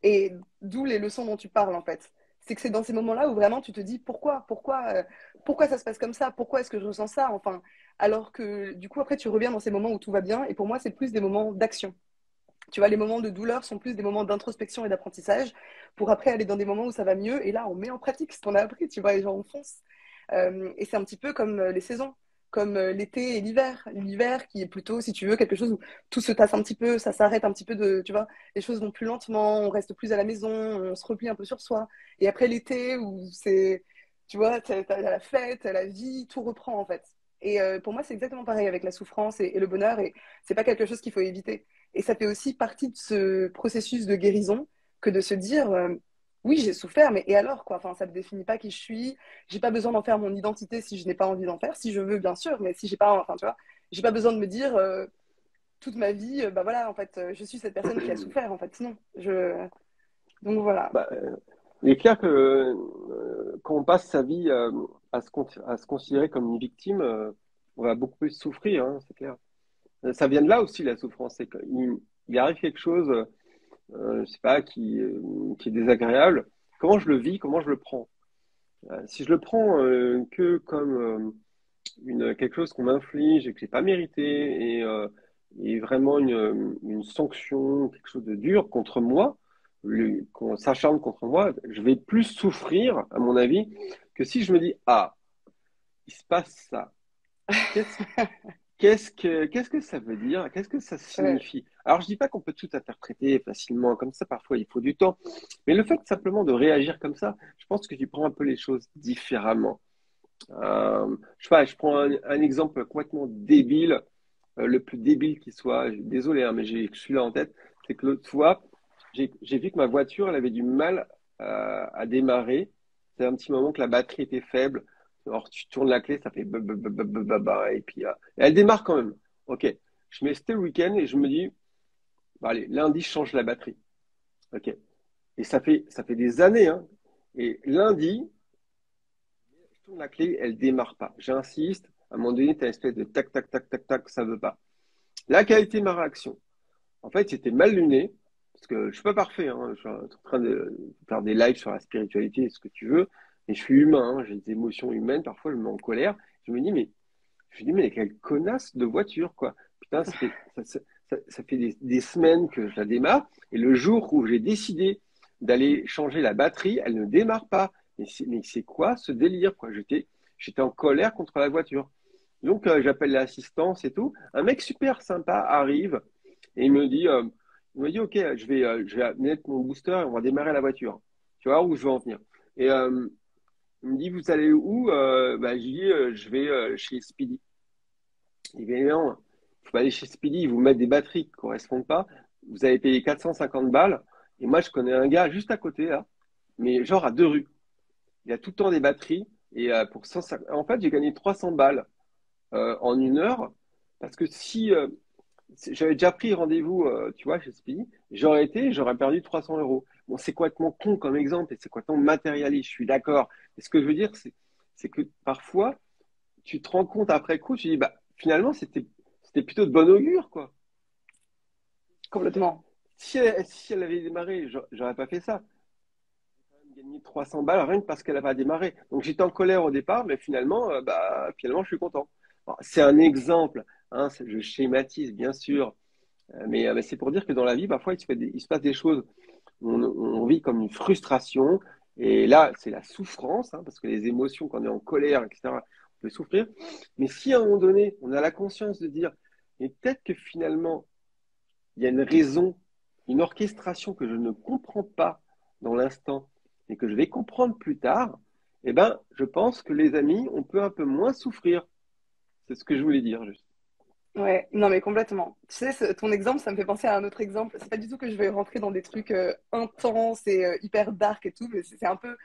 et d'où les leçons dont tu parles, en fait. C'est que c'est dans ces moments-là où vraiment tu te dis pourquoi ça se passe comme ça, pourquoi est-ce que je ressens ça, enfin, alors que du coup après tu reviens dans ces moments où tout va bien et pour moi c'est plus des moments d'action. Tu vois, les moments de douleur sont plus des moments d'introspection et d'apprentissage pour après aller dans des moments où ça va mieux et là on met en pratique ce qu'on a appris, tu vois, et genre on fonce. Et c'est un petit peu comme les saisons, comme l'été et l'hiver. L'hiver qui est plutôt, si tu veux, quelque chose où tout se tasse un petit peu, ça s'arrête un petit peu tu vois, les choses vont plus lentement, on reste plus à la maison, on se replie un peu sur soi. Et après l'été où c'est, tu vois, t'as la fête, la vie, tout reprend en fait. Et pour moi, c'est exactement pareil avec la souffrance et le bonheur, et c'est pas quelque chose qu'il faut éviter. Et ça fait aussi partie de ce processus de guérison que de se dire, oui, j'ai souffert, mais et alors quoi? Enfin, ça ne définit pas qui je suis. J'ai pas besoin d'en faire mon identité si je n'ai pas envie d'en faire. Si je veux, bien sûr, mais si j'ai pas, enfin, tu vois, j'ai pas besoin de me dire toute ma vie, bah voilà, en fait, je suis cette personne qui a souffert. En fait, non. Donc voilà. Bah, il est clair que quand on passe sa vie à se considérer comme une victime, on va beaucoup plus souffrir, hein, c'est clair. Ça vient de là aussi la souffrance, c'est qu'il il arrive quelque chose je sais pas, qui est désagréable, comment je le vis, comment je le prends. Si je le prends que comme quelque chose qu'on m'inflige et que j'ai pas mérité et vraiment une sanction, quelque chose de dur contre moi, qu'on s'acharne contre moi, je vais plus souffrir, à mon avis, que si je me dis, ah, il se passe ça. Qu'est-ce qu'est-ce que ça veut dire? Qu'est-ce que ça Ouais. signifie? Alors, je dis pas qu'on peut tout interpréter facilement comme ça, parfois il faut du temps. Mais le fait simplement de réagir comme ça, je pense que tu prends un peu les choses différemment. Je sais pas, je prends un exemple complètement débile, le plus débile qui soit. Désolé, hein, mais j'ai celui-là en tête. C'est que l'autre fois, j'ai vu que ma voiture, elle avait du mal à démarrer. C'est un petit moment que la batterie était faible. Alors, tu tournes la clé, ça fait et puis et elle démarre quand même. Ok, je mets c'était le week-end et je me dis, bah, allez, lundi, je change la batterie. Ok, et ça fait des années, hein. Et lundi, je tourne la clé, elle démarre pas. J'insiste. À un moment donné, tu as une espèce de tac, tac, tac, tac, tac, ça veut pas. Là, quelle a été ma réaction? En fait, j'étais mal luné, parce que je suis pas parfait, hein. Je suis en train de faire des lives sur la spiritualité, ce que tu veux, mais je suis humain, hein. J'ai des émotions humaines, parfois je me mets en colère. Je me dis, mais quelle connasse de voiture, quoi. Putain, ça fait des semaines que je la démarre, et le jour où j'ai décidé d'aller changer la batterie, elle ne démarre pas. Mais c'est quoi ce délire, quoi? J'étais en colère contre la voiture. Donc, j'appelle l'assistance et tout. Un mec super sympa arrive et il me dit, OK, je vais mettre mon booster et on va démarrer la voiture. Tu vois où je veux en venir. Et il me dit, vous allez où? Bah, je dis, je vais chez Speedy. Il dit, mais non, faut pas aller chez Speedy, ils vous mettent des batteries qui correspondent pas. Vous avez payé 450 balles. Et moi, je connais un gars juste à côté, là, mais genre à 2 rues. Il a tout le temps des batteries. Et pour 150... En fait, j'ai gagné 300 balles en 1 heure. Parce que si j'avais déjà pris rendez-vous, tu vois, chez Speedy, j'aurais perdu 300 euros. Bon, c'est complètement con comme exemple et c'est complètement matérialiste, je suis d'accord. Mais ce que je veux dire, c'est que parfois, tu te rends compte après coup, tu dis, bah, finalement, c'était plutôt de bon augure, quoi. Si, Complètement. si elle avait démarré, j'aurais pas fait ça. J'ai gagné 300 balles rien que parce qu'elle n'a pas démarré. Donc j'étais en colère au départ, mais finalement, je suis content. Bon, c'est un exemple, hein, je schématise, bien sûr. Mais c'est pour dire que dans la vie, parfois, il se passe des choses, on vit comme une frustration, et là, c'est la souffrance, hein, parce que les émotions, quand on est en colère, etc., on peut souffrir. Mais si à un moment donné, on a la conscience de dire, mais peut-être que finalement, il y a une raison, une orchestration que je ne comprends pas dans l'instant, et que je vais comprendre plus tard, eh ben, je pense que les amis, on peut un peu moins souffrir. C'est ce que je voulais dire, juste. Ouais, non mais complètement. Tu sais, ton exemple, ça me fait penser à un autre exemple. C'est pas du tout que je vais rentrer dans des trucs intenses et hyper dark et tout, mais c'est un peu,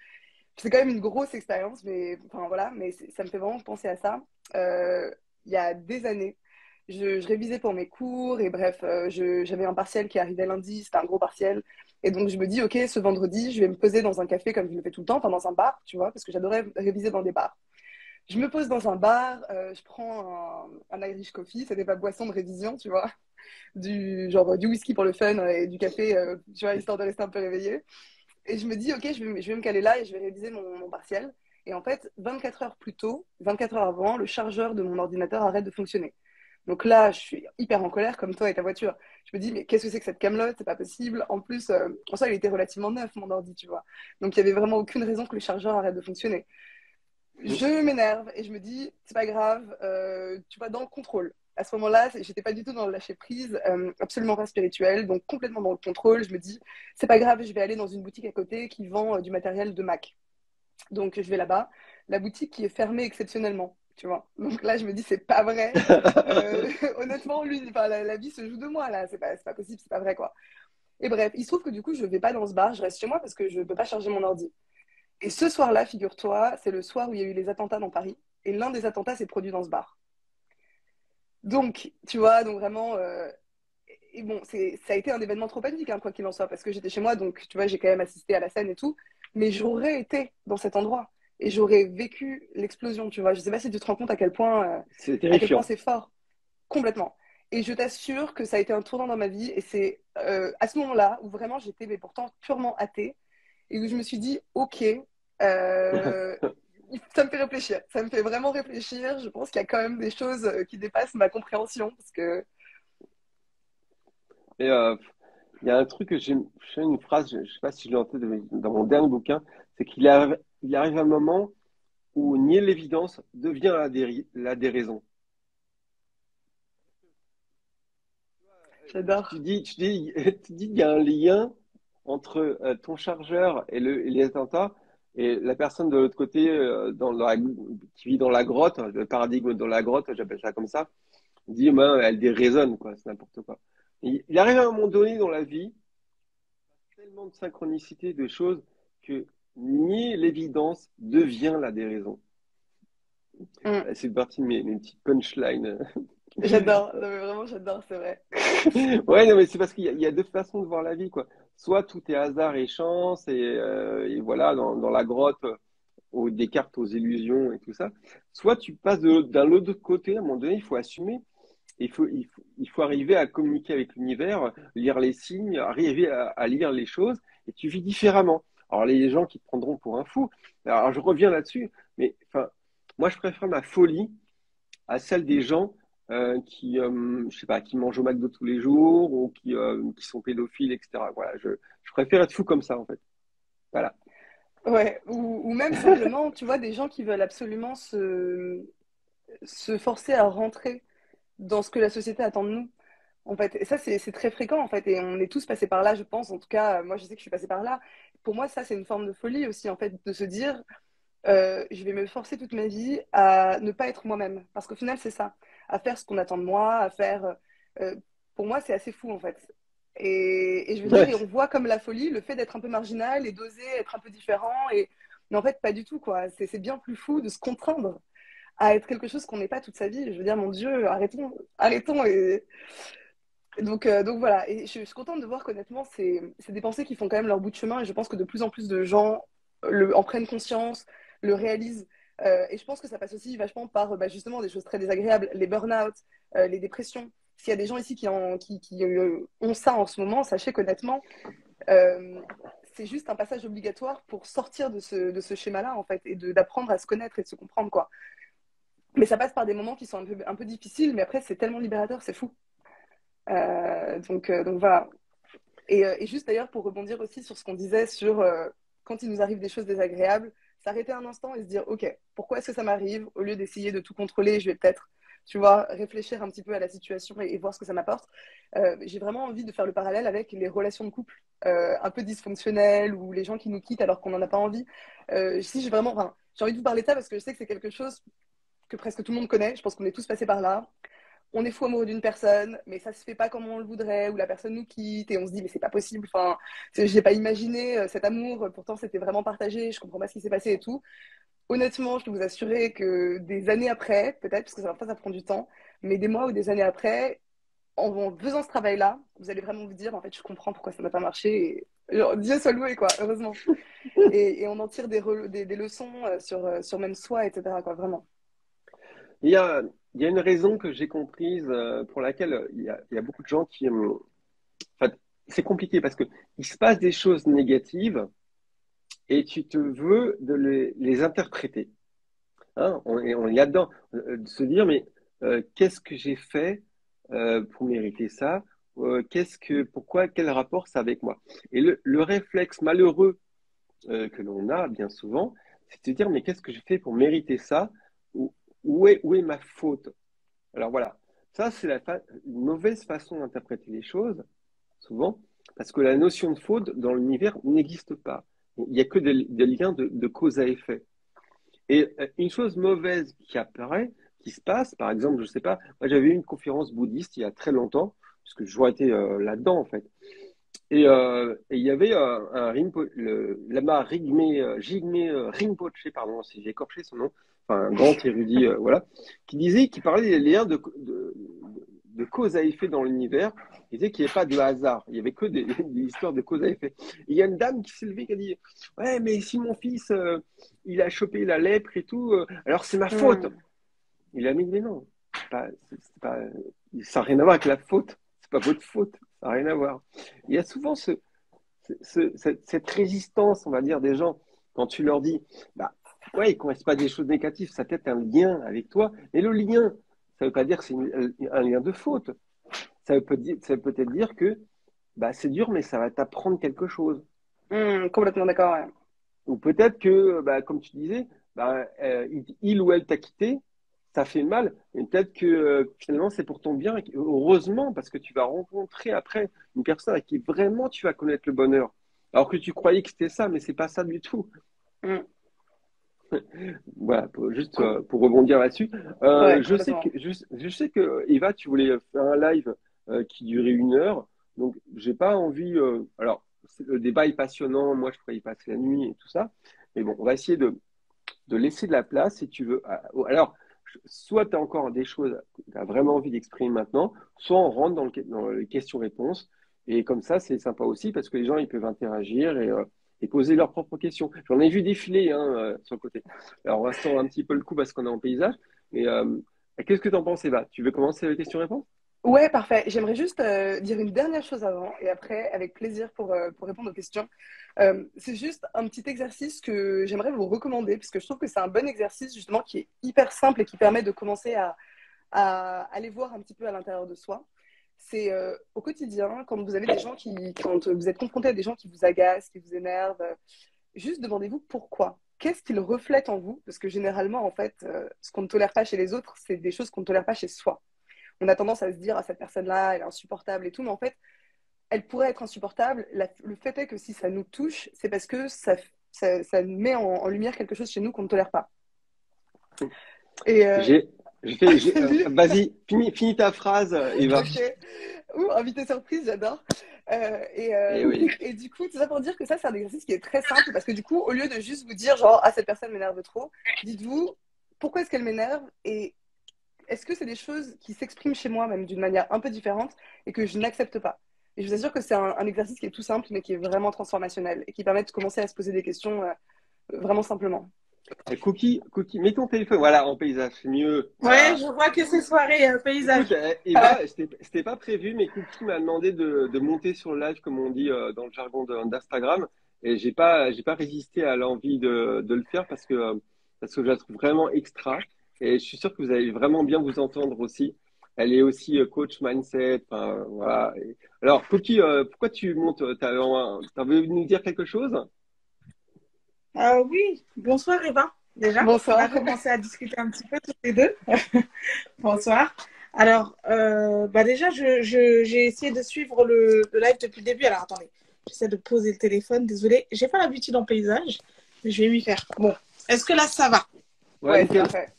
c'est quand même une grosse expérience, mais enfin voilà, mais ça me fait vraiment penser à ça. Il y a des années, je révisais pour mes cours et bref, j'avais un partiel qui arrivait lundi, c'était un gros partiel. Et donc je me dis, ok, ce vendredi, je vais me poser dans un café comme je le fais tout le temps, enfin dans un bar, tu vois, parce que j'adorais réviser dans des bars. Je me pose dans un bar, je prends un Irish coffee, c'était pas boisson de révision, tu vois, du genre du whisky pour le fun et du café, tu vois, histoire de rester un peu réveillé. Et je me dis, ok, je vais me caler là et je vais réviser mon partiel. Et en fait, 24 heures plus tôt, 24 heures avant, le chargeur de mon ordinateur arrête de fonctionner. Donc là, je suis hyper en colère, comme toi et ta voiture. Je me dis, mais qu'est-ce que c'est que cette camelote? C'est pas possible. En plus, en soi, il était relativement neuf, mon ordi, tu vois. Donc il y avait vraiment aucune raison que le chargeur arrête de fonctionner. Mhm. Je m'énerve et je me dis, c'est pas grave, tu vas dans le contrôle. À ce moment-là, j'étais pas du tout dans le lâcher prise, absolument pas spirituel, donc complètement dans le contrôle. Je me dis, c'est pas grave, je vais aller dans une boutique à côté qui vend du matériel de Mac. Donc je vais là-bas, la boutique qui est fermée exceptionnellement, tu vois. Donc là, je me dis, c'est pas vrai. Honnêtement, lui, enfin, la vie se joue de moi là, c'est pas possible, c'est pas vrai quoi. Et bref, il se trouve que du coup, je vais pas dans ce bar, je reste chez moi parce que je peux pas charger mon ordi. Et ce soir-là, figure-toi, c'est le soir où il y a eu les attentats dans Paris. Et l'un des attentats s'est produit dans ce bar. Donc, tu vois, donc vraiment. Et bon, ça a été un événement trop panique, hein, quoi qu'il en soit, parce que j'étais chez moi, donc tu vois, j'ai quand même assisté à la scène et tout. Mais j'aurais été dans cet endroit et j'aurais vécu l'explosion, tu vois. Je sais pas si tu te rends compte C'est à quel point terrifiant. c'est fort, complètement. Et je t'assure que ça a été un tournant dans ma vie et c'est à ce moment-là, où vraiment j'étais mais pourtant purement athée, et où je me suis dit, ok, ça me fait réfléchir, ça me fait vraiment réfléchir. Je pense qu'il y a quand même des choses qui dépassent ma compréhension, parce que Et il y a un truc que j'ai une phrase, je sais pas si je l'ai en tête dans mon dernier bouquin, c'est il arrive un moment où nier l'évidence devient la déraison. j'adore. Tu dis qu'il y a un lien entre ton chargeur et et les attentats, et la personne de l'autre côté, qui vit dans la grotte, le paradigme dans la grotte, j'appelle ça comme ça, dit, ben, elle déraisonne, quoi, c'est n'importe quoi. Il arrive à un moment donné dans la vie, tellement de synchronicité de choses, que nier l'évidence devient la déraison. Mm. C'est partie de mes petites punchlines. J'adore, non, mais vraiment j'adore, c'est vrai. Ouais, non, mais c'est parce il y a deux façons de voir la vie, quoi. Soit tout est hasard et chance, et voilà, dans la grotte, des cartes aux illusions et tout ça. Soit tu passes d'un autre côté, à un moment donné, il faut assumer. Il faut arriver à communiquer avec l'univers, lire les signes, arriver à lire les choses, et tu vis différemment. Alors, les gens qui te prendront pour un fou, alors je reviens là-dessus, mais enfin, moi, je préfère ma folie à celle des gens je sais pas, qui mangent au McDo tous les jours ou qui sont pédophiles, etc. Voilà, je préfère être fou comme ça, en fait. Voilà. Ouais, ou même simplement, tu vois, des gens qui veulent absolument se forcer à rentrer dans ce que la société attend de nous. En fait, et ça, c'est très fréquent, en fait, et on est tous passés par là, je pense. En tout cas, moi, je sais que je suis passée par là. Pour moi, ça, c'est une forme de folie aussi, en fait, de se dire, je vais me forcer toute ma vie à ne pas être moi-même. Parce qu'au final, c'est ça, à faire ce qu'on attend de moi, à faire... euh, pour moi, c'est assez fou, en fait. Et je veux dire, Ouais. et on voit comme la folie le fait d'être un peu marginal et d'oser être un peu différent. Et... Mais en fait, pas du tout, quoi. C'est bien plus fou de se contraindre à être quelque chose qu'on n'est pas toute sa vie. Je veux dire, mon Dieu, arrêtons, arrêtons. Donc voilà, et je suis contente de voir qu'honnêtement, c'est des pensées qui font quand même leur bout de chemin et je pense que de plus en plus de gens en prennent conscience, le réalisent. Et je pense que ça passe aussi vachement par bah, justement des choses très désagréables, les burn-out, les dépressions. S'il y a des gens ici qui ont ça en ce moment, sachez qu'honnêtement, euh, c'est juste un passage obligatoire pour sortir de ce schéma-là, en fait, et d'apprendre à se connaître et de se comprendre, quoi. Mais ça passe par des moments qui sont un peu difficiles, mais après, c'est tellement libérateur, c'est fou. Donc voilà. Et juste d'ailleurs, pour rebondir aussi sur ce qu'on disait sur quand il nous arrive des choses désagréables, s'arrêter un instant et se dire, OK, pourquoi est-ce que ça m'arrive? Au lieu d'essayer de tout contrôler, je vais peut-être, tu vois, réfléchir un petit peu à la situation et voir ce que ça m'apporte. J'ai vraiment envie de faire le parallèle avec les relations de couple un peu dysfonctionnelles ou les gens qui nous quittent alors qu'on n'en a pas envie. Si j'ai vraiment, enfin, j'ai envie de vous parler de ça parce que je sais que c'est quelque chose que presque tout le monde connaît. Je pense qu'on est tous passés par là. On est fou amoureux d'une personne, mais ça se fait pas comme on le voudrait, ou la personne nous quitte, et on se dit, mais c'est pas possible, enfin, j'ai pas imaginé cet amour, pourtant c'était vraiment partagé, je comprends pas ce qui s'est passé et tout. Honnêtement, je peux vous assurer que des années après, peut-être, parce que ça prend du temps, mais des mois ou des années après, en faisant ce travail-là, vous allez vraiment vous dire, en fait, je comprends pourquoi ça n'a pas marché, et genre, Dieu soit loué, quoi, heureusement. Et on en tire des leçons sur même soi, etc., quoi, vraiment. Il y a, il y a une raison que j'ai comprise pour laquelle il y a beaucoup de gens qui... enfin, c'est compliqué parce que il se passe des choses négatives et tu te veux de les interpréter. Hein, on est là-dedans, de se dire, mais qu'est-ce que j'ai fait pour mériter ça? Pourquoi, quel rapport ça a avec moi? Et le réflexe malheureux que l'on a bien souvent, c'est de se dire, mais qu'est-ce que j'ai fait pour mériter ça? Où, où est ma faute? Alors voilà, ça c'est une mauvaise façon d'interpréter les choses, souvent, parce que la notion de faute dans l'univers n'existe pas. Il n'y a que des liens de cause à effet. Et une chose mauvaise qui apparaît, qui se passe, par exemple, je ne sais pas, moi j'avais eu une conférence bouddhiste il y a très longtemps, parce que je vois été là-dedans en fait. Et il y avait le lama Jigme Rinpoche, pardon, si j'ai écorché son nom, enfin un grand érudit, voilà, qui parlait des liens de cause à effet dans l'univers. Il disait qu'il n'y avait pas de hasard, il n'y avait que des histoires de cause à effet. Et il y a une dame qui s'est levée qui a dit, ouais, mais si mon fils, il a chopé la lèpre et tout, alors c'est ma faute. Hmm. Il a mis, mais non, c'est pas, ça n'a rien à voir avec la faute, c'est pas votre faute. Ça n'a rien à voir. Il y a souvent cette résistance, on va dire, des gens, quand tu leur dis, bah, ouais, ils ne connaissent pas des choses négatives, ça a peut-être un lien avec toi, mais le lien, ça ne veut pas dire que c'est un lien de faute. Ça peut peut-être dire que bah, c'est dur, mais ça va t'apprendre quelque chose. Complètement d'accord, ouais. Ou peut-être que, bah, comme tu disais, bah, il ou elle t'a quitté, ça fait mal, mais peut-être que finalement c'est pour ton bien. Heureusement, parce que tu vas rencontrer après une personne avec qui vraiment tu vas connaître le bonheur. Alors que tu croyais que c'était ça, mais c'est pas ça du tout. Mm. Voilà, juste pour rebondir là-dessus. Ouais, complètement. Je sais que Eva, tu voulais faire un live qui durait 1 heure, donc j'ai pas envie. Alors, le débat est passionnant. Moi, je pourrais y passer la nuit et tout ça, mais bon, on va essayer de laisser de la place si tu veux. Alors, soit tu as encore des choses que tu as vraiment envie d'exprimer maintenant, soit on rentre dans les questions-réponses. Et comme ça, c'est sympa aussi parce que les gens, ils peuvent interagir et poser leurs propres questions. J'en ai vu défiler hein, sur le côté. Alors, on va se tendre un petit peu le coup parce qu'on est en paysage. Mais qu'est-ce que tu en penses, Eva? Tu veux commencer les questions-réponses? Ouais, parfait. J'aimerais juste dire une dernière chose avant et après, avec plaisir pour répondre aux questions. C'est juste un petit exercice que j'aimerais vous recommander parce que je trouve que c'est un bon exercice justement qui est hyper simple et qui permet de commencer à aller voir un petit peu à l'intérieur de soi. C'est au quotidien, quand vous avez des gens quand vous êtes confronté à des gens qui vous agacent, qui vous énervent, juste demandez-vous pourquoi. Qu'est-ce qu'ils reflètent en vous? Parce que généralement, en fait, ce qu'on ne tolère pas chez les autres, c'est des choses qu'on ne tolère pas chez soi. On a tendance à se dire, ah, cette personne-là, elle est insupportable et tout, mais en fait, elle pourrait être insupportable. Le fait est que si ça nous touche, c'est parce que ça met en lumière quelque chose chez nous qu'on ne tolère pas. Et J'ai, Vas-y, finis ta phrase, Eva. ok. Ouh, invité surprise, j'adore. Eh oui. Et du coup, tout ça pour dire que ça, c'est un exercice qui est très simple parce que du coup, au lieu de juste vous dire, genre, ah, cette personne m'énerve trop, dites-vous, pourquoi est-ce qu'elle m'énerve et est-ce que c'est des choses qui s'expriment chez moi, même d'une manière un peu différente, et que je n'accepte pas? Et je vous assure que c'est un exercice qui est tout simple, mais qui est vraiment transformationnel, et qui permet de commencer à se poser des questions vraiment simplement. Cookie, mets ton téléphone. Voilà, en paysage, c'est mieux. Ouais, Voilà. je vois que c'est soirée Écoute, paysage. Eva, c'était pas prévu, mais Cookie m'a demandé de monter sur le live, comme on dit dans le jargon d'Instagram. Et j'ai pas résisté à l'envie de le faire parce que je la trouve vraiment extra. Et je suis sûr que vous allez vraiment bien vous entendre aussi. Elle est aussi coach mindset. Enfin, voilà. Alors, Cookie, pourquoi tu montes? T'as envie de nous dire quelque chose? Oui, bonsoir Eva. Déjà, on a Bonsoir. commencé à discuter un petit peu tous les deux. Bonsoir. Alors, déjà, j'ai essayé de suivre le live depuis le début. Alors, attendez, j'essaie de poser le téléphone. Désolée, j'ai pas l'habitude en paysage, mais je vais m'y faire. Bon, est-ce que là, ça va? Ouais, Ouais, c'est nickel. parfait.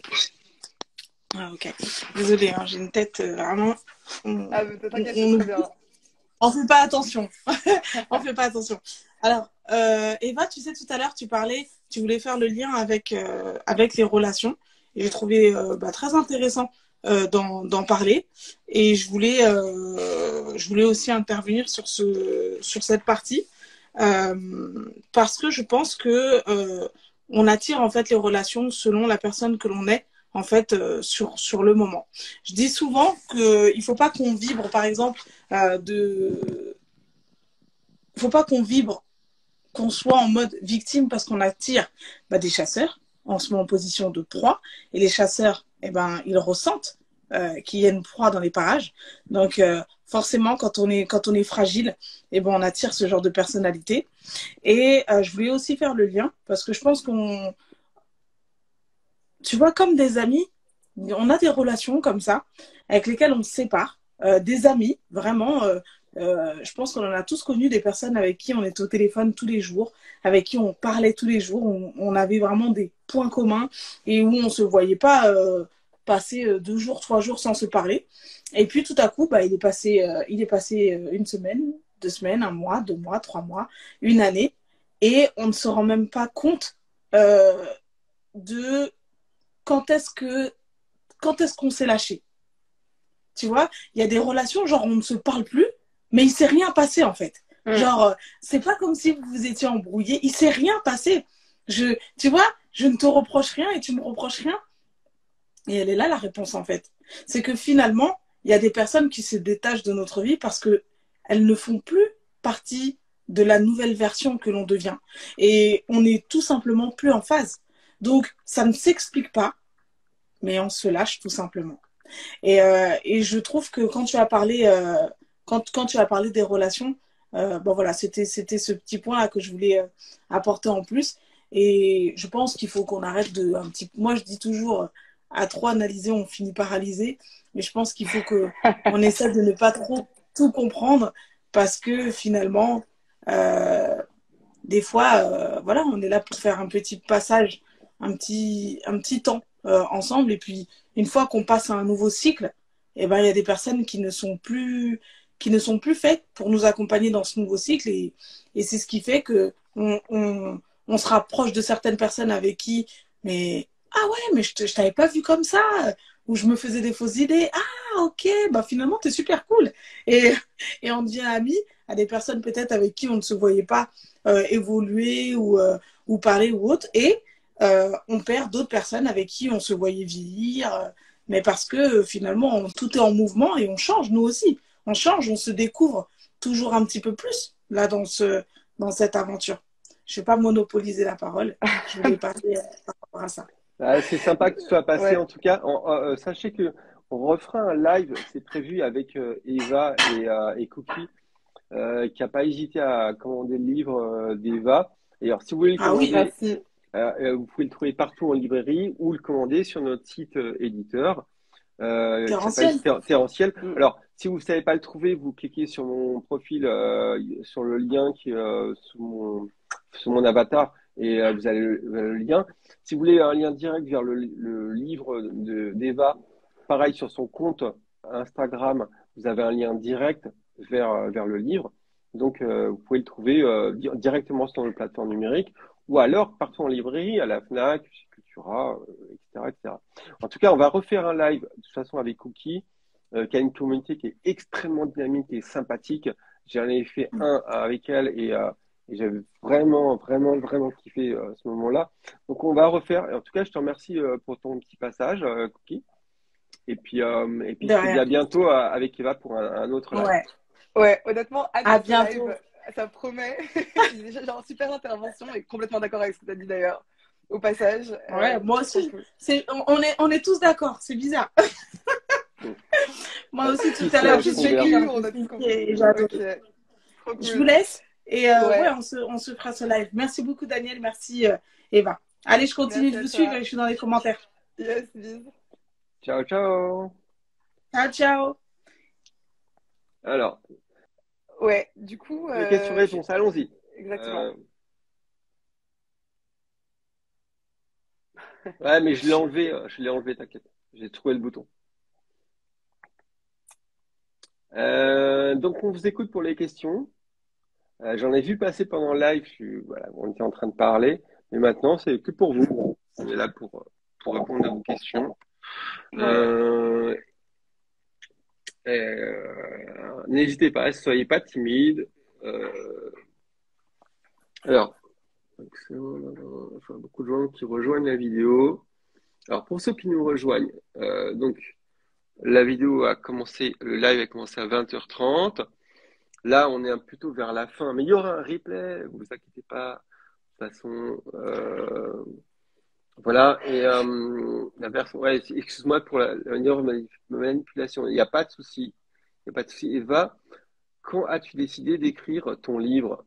Ah, ok. Désolée, hein, j'ai une tête vraiment. On, Ah, mais t'inquiète, c'est on, très bien. on fait pas attention. On fait pas attention. Alors, Eva, tu sais, tout à l'heure, tu parlais, tu voulais faire le lien avec les relations. Et j'ai trouvé très intéressant d'en parler. Et je voulais aussi intervenir sur cette partie parce que je pense que on attire en fait les relations selon la personne que l'on est en fait sur le moment. Je dis souvent qu'il faut pas qu'on vibre, par exemple, faut pas qu'on vibre qu'on soit en mode victime parce qu'on attire des chasseurs, on se met en position de proie, et les chasseurs, ils ressentent qu'il y a une proie dans les parages. Donc, forcément, quand on est fragile, on attire ce genre de personnalité. Et je voulais aussi faire le lien, parce que je pense tu vois, comme des amis, on a des relations comme ça, avec lesquelles on se sépare. Des amis, vraiment, je pense qu'on en a tous connu des personnes avec qui on était au téléphone tous les jours, avec qui on parlait tous les jours, on avait vraiment des points communs et où on ne se voyait pas passer 2 jours, 3 jours sans se parler. Et puis tout à coup, il est passé 1 semaine, 2 semaines, 1 mois, 2 mois, 3 mois, une année, et on ne se rend même pas compte de quand est-ce qu'on s'est lâché. Tu vois, il y a des relations, genre, on ne se parle plus, mais il ne s'est rien passé, en fait. Mm. Genre, c'est pas comme si vous vous étiez embrouillés, il ne s'est rien passé. Tu vois, je ne te reproche rien et tu me reproches rien. Et elle est là, la réponse, en fait. C'est que finalement, il y a des personnes qui se détachent de notre vie parce que elles ne font plus partie de la nouvelle version que l'on devient. Et on n'est tout simplement plus en phase. Donc, ça ne s'explique pas, mais on se lâche tout simplement. Et je trouve que quand tu as parlé, quand tu as parlé des relations, bon voilà, c'était ce petit point-là que je voulais apporter en plus. Et je pense qu'il faut qu'on arrête de un petit. Moi, je dis toujours, à trop analyser, on finit paralyser. Mais je pense qu'il faut que on essaie de ne pas trop tout comprendre parce que finalement, euh, des fois, voilà, on est là pour faire un petit passage, un petit temps ensemble. Et puis, une fois qu'on passe à un nouveau cycle, eh ben, il y a des personnes qui ne sont plus faites pour nous accompagner dans ce nouveau cycle. Et c'est ce qui fait que on se rapproche de certaines personnes avec qui, mais ah ouais, mais je t'avais pas vu comme ça, ou je me faisais des fausses idées. Ah ok, bah finalement, t'es super cool. Et, et on devient amis à des personnes peut-être avec qui on ne se voyait pas évoluer ou parler ou autre. Et on perd d'autres personnes avec qui on se voyait vieillir. Mais parce que finalement, tout est en mouvement et on change, nous aussi. On change, on se découvre toujours un petit peu plus là dans cette aventure. Je ne vais pas monopoliser la parole. Je voulais parler par rapport à ça. C'est sympa que tu sois passé Ouais. en tout cas. Sachez que on refera un live, c'est prévu avec Eva et Cookie, qui n'a pas hésité à commander le livre d'Eva. Et alors, si vous voulez le Ah oui, commander, Merci. vous pouvez le trouver partout en librairie ou le commander sur notre site éditeur t'es qui s'appelle ancienne. Terrentiel. Mm. Alors, si vous ne savez pas le trouver, vous cliquez sur mon profil, sur le lien qui est sous mon avatar et vous avez le lien. Si vous voulez un lien direct vers le livre d'Eva, pareil sur son compte Instagram, vous avez un lien direct vers le livre. Donc, vous pouvez le trouver directement sur nos plateformes numériques ou alors partout en librairie, à la FNAC, chez Cultura, etc., etc. En tout cas, on va refaire un live de toute façon avec Cookie, qui a une communauté qui est extrêmement dynamique et sympathique. J'en ai fait un avec elle et j'avais vraiment, vraiment, vraiment kiffé ce moment-là. Donc, on va refaire. Et en tout cas, je te remercie pour ton petit passage, Cookie. Et puis, De je te dis rien. à bientôt avec Eva pour un autre live. Ouais. Ouais, honnêtement, hâte À de ce bientôt. live. Ça promet. Déjà, genre, super intervention et complètement d'accord avec ce que tu as dit d'ailleurs. Au passage, Ouais, moi trop aussi. cool. On est tous d'accord. C'est bizarre. Bon. Moi aussi, Qui tout à On a l'heure, sait, je tous on suis verra. vécu, cliente, on a tous compris. et j'ai adoré. Ok, trop Je vous cool. laisse et ouais, Ouais, on se fera ce live. Merci beaucoup, Daniel. Merci, Eva. Allez, je continue merci de à vous suivre toi. et je suis dans les commentaires. Yes, bis. Ciao, ciao. Ciao, ciao. Alors, Ouais, du coup, question-réponse, allons-y. exactement. Euh, Ouais, mais je l'ai enlevé, t'inquiète. J'ai trouvé le bouton. Donc, on vous écoute pour les questions. J'en ai vu passer pendant le live, voilà, on était en train de parler, mais maintenant, c'est que pour vous. On est là pour répondre à vos questions. Ouais. Euh, N'hésitez pas, soyez pas timide. Euh, alors, je vois beaucoup de gens qui rejoignent la vidéo. Alors, pour ceux qui nous rejoignent, donc, la vidéo a commencé, le live a commencé à 20h30. Là, on est plutôt vers la fin, mais il y aura un replay, vous inquiétez pas. De toute façon, voilà. Et la version, ouais, excuse-moi pour la manipulation. Il n'y a pas de souci. Il n'y a pas de souci. Eva, quand as-tu décidé d'écrire ton livre?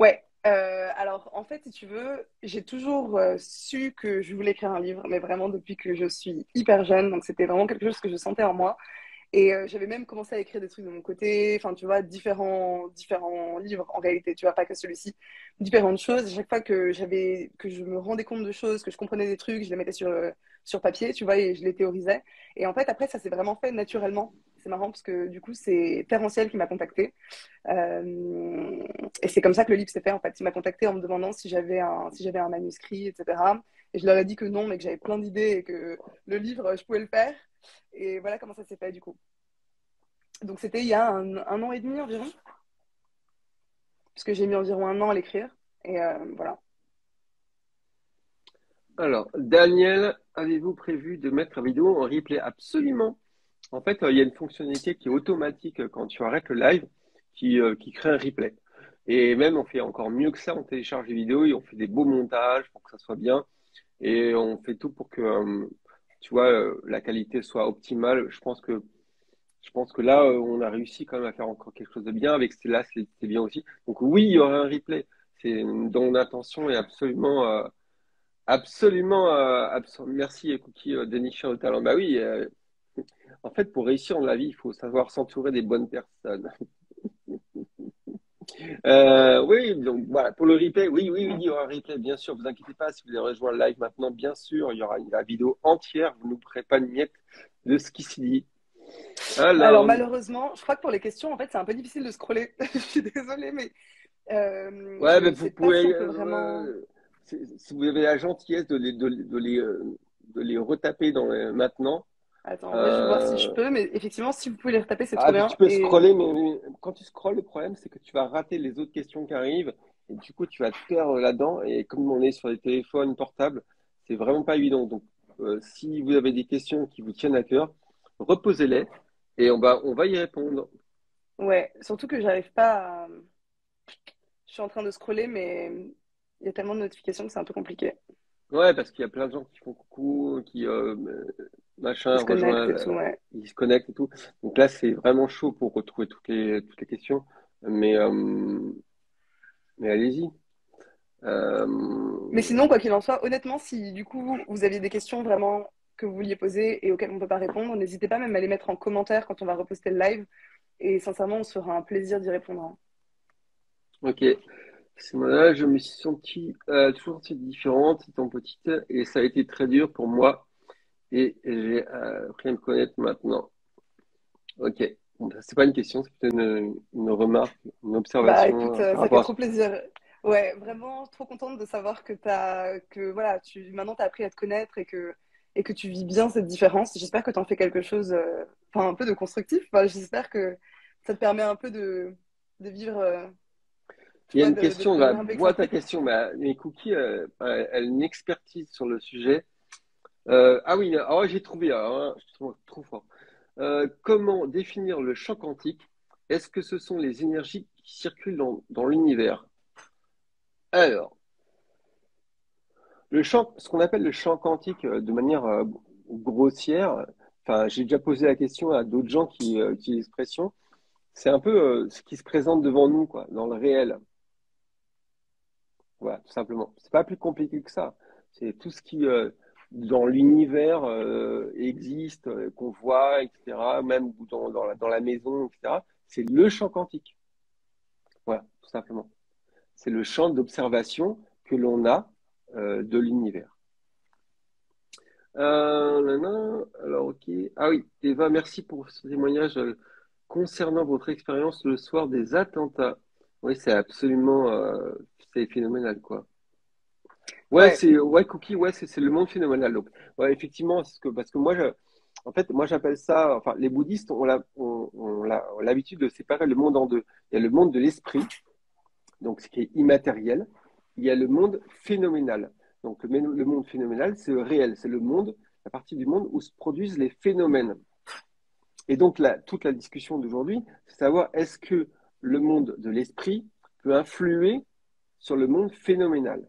Ouais. Alors, en fait, si tu veux, j'ai toujours su que je voulais écrire un livre, mais vraiment depuis que je suis hyper jeune. Donc, c'était vraiment quelque chose que je sentais en moi. Et j'avais même commencé à écrire des trucs de mon côté, enfin, tu vois, différents livres en réalité, tu vois, pas que celui-ci, différentes choses. À chaque fois que je me rendais compte de choses, que je comprenais des trucs, je les mettais sur papier, tu vois, et je les théorisais. Et en fait, après, ça s'est vraiment fait naturellement. C'est marrant parce que du coup, c'est Terrentiel qui m'a contacté. Et c'est comme ça que le livre s'est fait, en fait. Il m'a contacté en me demandant si j'avais un manuscrit, etc. Et je leur ai dit que non, mais que j'avais plein d'idées et que le livre, je pouvais le faire. Et voilà comment ça s'est fait, du coup. Donc c'était il y a un an et demi environ, puisque j'ai mis environ un an à l'écrire. Et voilà. Alors, Daniel, avez-vous prévu de mettre la vidéo en replay? Absolument. En fait, il y a une fonctionnalité qui est automatique quand tu arrêtes le live qui crée un replay. Et même, on fait encore mieux que ça, on télécharge les vidéos et on fait des beaux montages pour que ça soit bien. Et on fait tout pour que, tu vois, la qualité soit optimale. Je pense que là, on a réussi quand même à faire encore quelque chose de bien. Avec celle-là, c'est bien aussi. Donc oui, il y aura un replay. C'est dans mon intention et absolument, merci, Cookie, dénicheur de talent. Bah oui, en fait, pour réussir dans la vie, il faut savoir s'entourer des bonnes personnes. Oui, donc voilà, pour le replay, oui, oui, oui, il y aura un replay, bien sûr. Vous inquiétez pas, si vous avez rejoint le live maintenant, bien sûr, il y aura la vidéo entière. Vous ne pourrez pas une miette de ce qui s'y dit. Alors Alors, malheureusement, je crois que pour les questions, en fait, c'est un peu difficile de scroller. Je suis désolée, mais ouais, je mais ne vous sais pas si pouvez, on peut vraiment. si vous avez la gentillesse de les retaper maintenant. Attends, ouais, je vais voir si je Euh, peux, mais effectivement, si vous pouvez les retaper, c'est trop Ah, bien. tu peux Et scroller, mais quand tu scrolles, le problème, c'est que tu vas rater les autres questions qui arrivent. Et du coup, tu vas te perdre là-dedans. Et comme on est sur les téléphones portables, c'est vraiment pas évident. Donc, si vous avez des questions qui vous tiennent à cœur, reposez-les et on va y répondre. ouais, surtout que j'arrive pas à. Je suis en train de scroller, mais il y a tellement de notifications que c'est un peu compliqué. Ouais, parce qu'il y a plein de gens qui font coucou, qui Ils machin, se rejoint, connectent et tout, ouais. ils se connectent et tout. Donc là, c'est vraiment chaud pour retrouver toutes les questions. Mais, euh, mais allez-y. Euh, Mais sinon, quoi qu'il en soit, honnêtement, si du coup vous aviez des questions vraiment que vous vouliez poser et auxquelles on ne peut pas répondre, n'hésitez pas même à les mettre en commentaire quand on va reposter le live. Et sincèrement, on se fera un plaisir d'y répondre, hein. ok. C'est moi, je me suis toujours senti différente étant petite et ça a été très dur pour moi et j'ai appris à me connaître maintenant. Ok. Bon, ça, c'est pas une question, c'est plutôt une remarque, une Bah écoute, observation par ça fait rapport à trop plaisir. Ouais, vraiment trop contente de savoir que voilà, maintenant t'as appris à te connaître et que tu vis bien cette différence. J'espère que t'en fais quelque chose, enfin un peu de constructif. Enfin, j'espère que ça te permet un peu de vivre, tu Il y a vois, une de question, bah, devenir un peu vois ta excentrique. question, mais Cookie, elle a une expertise sur le sujet. Ah oui, j'ai trouvé, je trouve trop fort. Comment définir le champ quantique? Est-ce que ce sont les énergies qui circulent dans l'univers? Alors, ce qu'on appelle le champ quantique de manière grossière, enfin, j'ai déjà posé la question à d'autres gens qui utilisent l'expression, c'est un peu ce qui se présente devant nous, quoi, dans le réel. Voilà, tout simplement. C'est pas plus compliqué que ça. C'est tout ce qui, dans l'univers, existe, qu'on voit, etc., même dans la maison, etc. C'est le champ quantique. Voilà, tout simplement. C'est le champ d'observation que l'on a de l'univers. Alors, ok. Ah oui, Eva, merci pour ce témoignage concernant votre expérience le soir des attentats. Oui, c'est absolument, c'est phénoménal, quoi. Ouais, Ouais, ouais, Cookie, ouais, c'est le monde phénoménal. Donc, ouais, effectivement, parce que moi, en fait, moi, j'appelle ça, enfin, les bouddhistes ont l'habitude de séparer le monde en deux. Il y a le monde de l'esprit, donc ce qui est immatériel. Il y a le monde phénoménal. Donc, le monde phénoménal, c'est le réel, c'est le monde, la partie du monde où se produisent les phénomènes. Et donc, toute la discussion d'aujourd'hui, c'est savoir est-ce que le monde de l'esprit peut influer sur le monde phénoménal.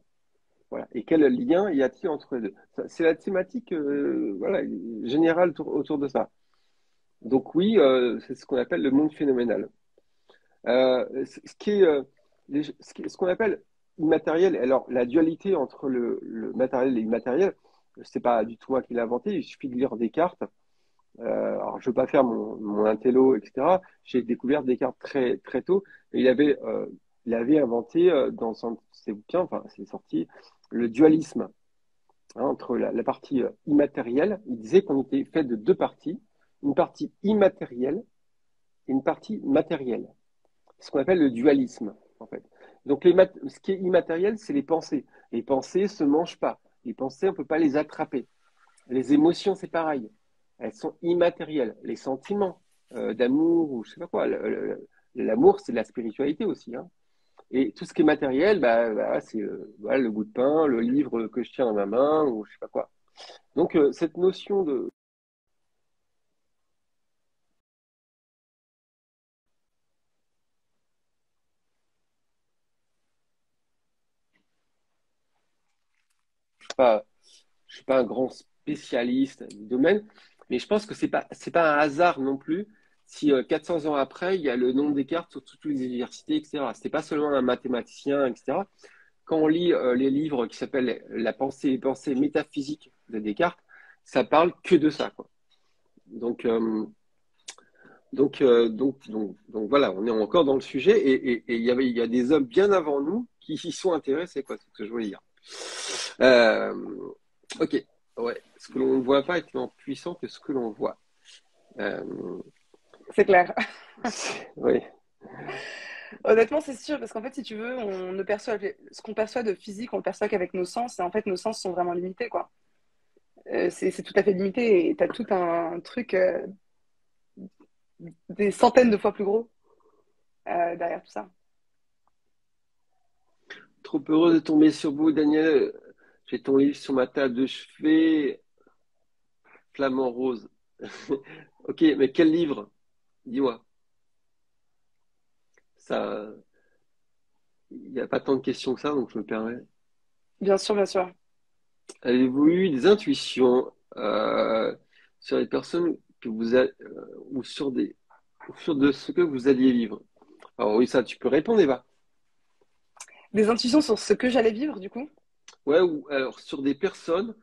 Voilà. Et quel lien y a-t-il entre les deux? C'est la thématique voilà, générale autour de ça. Donc oui, c'est ce qu'on appelle le monde phénoménal. Ce qui est, ce qu'on appelle immatériel, alors la dualité entre le matériel et l'immatériel, c'est pas du tout moi qui l'ai inventé, il suffit de lire Descartes. Alors je ne veux pas faire mon intello, etc. J'ai découvert Descartes très, très tôt. Et il avait inventé dans ses bouquins, enfin c'est sorti, le dualisme entre la partie immatérielle. Il disait qu'on était fait de deux parties, une partie immatérielle et une partie matérielle. C'est ce qu'on appelle le dualisme, en fait. Donc, ce qui est immatériel, c'est les pensées. Les pensées ne se mangent pas. Les pensées, on ne peut pas les attraper. Les émotions, c'est pareil. Elles sont immatérielles. Les sentiments d'amour ou je sais pas quoi. L'amour, c'est de la spiritualité aussi, hein. Et tout ce qui est matériel, c'est voilà, le bout de pain, le livre que je tiens dans ma main ou je sais pas quoi. Donc, cette notion je suis pas un grand spécialiste du domaine, mais je pense que c'est pas un hasard non plus si 400 ans après, il y a le nom Descartes sur toutes les universités, etc. C'était pas seulement un mathématicien, etc. Quand on lit les livres qui s'appellent La pensée et pensée métaphysique de Descartes, ça parle que de ça, quoi. Donc, donc voilà, on est encore dans le sujet et il y a des hommes bien avant nous qui s'y sont intéressés, quoi, c'est ce que je voulais dire. Euh, ok, ouais, ce que l'on ne voit pas est tellement puissant que ce que l'on voit. Euh, C'est clair. oui, Honnêtement, c'est sûr, parce qu'en fait, si tu veux, on ne perçoit ce qu'on perçoit de physique, on le perçoit qu'avec nos sens, et en fait, nos sens sont vraiment limités, quoi. C'est tout à fait limité, et tu as tout un truc des centaines de fois plus gros derrière tout ça. trop heureux de tomber sur vous, Daniel. J'ai ton livre sur ma table de chevet, Flamant rose. Ok, mais quel livre? Dis-moi. Ça, il n'y a pas tant de questions que ça, donc je me permets. Bien sûr, bien sûr. Avez-vous eu des intuitions sur les personnes que vous avez, ou sur sur de ce que vous alliez vivre? Alors oui, ça, tu peux répondre, Eva. Des intuitions sur ce que j'allais vivre, du coup? Ouais, ou alors sur des personnes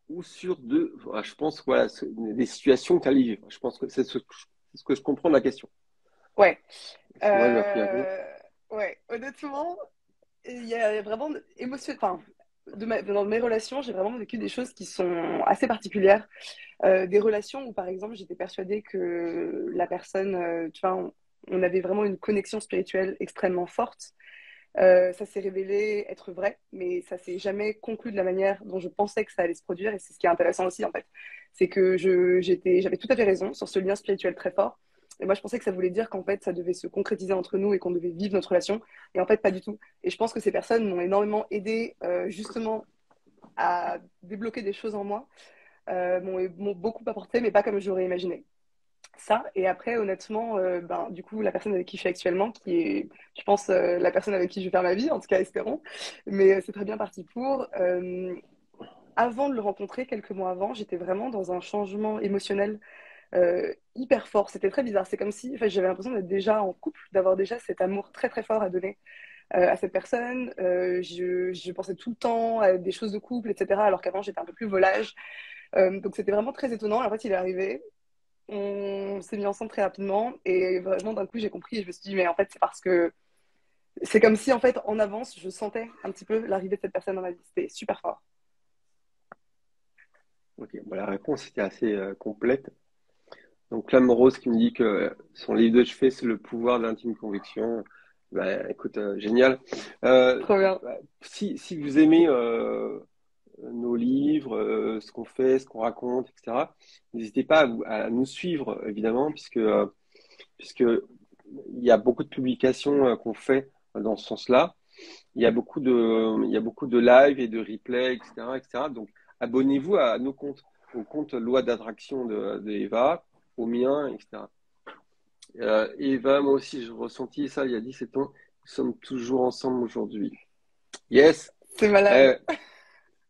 ou sur je pense, voilà, des situations que tu allais vivre. Je pense que c'est ce que je comprends de la question. Ouais. Moi, j'ai appris un peu. Euh, ouais, honnêtement, il y a vraiment enfin, dans mes relations, j'ai vraiment vécu des choses qui sont assez particulières. Des relations où, par exemple, j'étais persuadée que la personne, tu vois, on avait vraiment une connexion spirituelle extrêmement forte. Ça s'est révélé être vrai, mais ça s'est jamais conclu de la manière dont je pensais que ça allait se produire. Et c'est ce qui est intéressant aussi, en fait. C'est que j'avais tout à fait raison sur ce lien spirituel très fort. Et moi, je pensais que ça voulait dire qu'en fait, ça devait se concrétiser entre nous et qu'on devait vivre notre relation. Et en fait, pas du tout. Et je pense que ces personnes m'ont énormément aidé justement à débloquer des choses en moi, m'ont beaucoup apporté, mais pas comme j'aurais imaginé. Ça, et après, honnêtement, ben, du coup, la personne avec qui je suis actuellement, qui est, je pense, la personne avec qui je vais faire ma vie, en tout cas, espérons, mais c'est très bien parti pour. Avant de le rencontrer, quelques mois avant, j'étais vraiment dans un changement émotionnel hyper fort. C'était très bizarre. C'est comme si, en fait, j'avais l'impression d'être déjà en couple, d'avoir déjà cet amour très très fort à donner à cette personne. Je pensais tout le temps à des choses de couple, etc. Alors qu'avant, j'étais un peu plus volage. Donc c'était vraiment très étonnant. Et en fait, il est arrivé. On s'est mis ensemble très rapidement et vraiment d'un coup j'ai compris et je me suis dit mais en fait c'est parce que c'est comme si en fait en avance je sentais un petit peu l'arrivée de cette personne dans ma vie. C'était super fort. Ok, bon, la réponse était assez complète. Donc, Flamme Rose qui me dit que son livre de chevet, c'est le pouvoir de l'intime conviction. Bah, écoute, génial. Euh, Trop bien. si vous aimez nos livres, ce qu'on fait, ce qu'on raconte, etc., n'hésitez pas à nous suivre, évidemment, puisque il y a beaucoup de publications qu'on fait dans ce sens-là. Il y a beaucoup de live et de replay, etc., etc. Donc, abonnez-vous à nos comptes, au compte Loi d'attraction de Eva, au mien, etc. Eva, moi aussi, je ressentis ça il y a 17 ans. Nous sommes toujours ensemble aujourd'hui. Yes! C'est malade. Euh,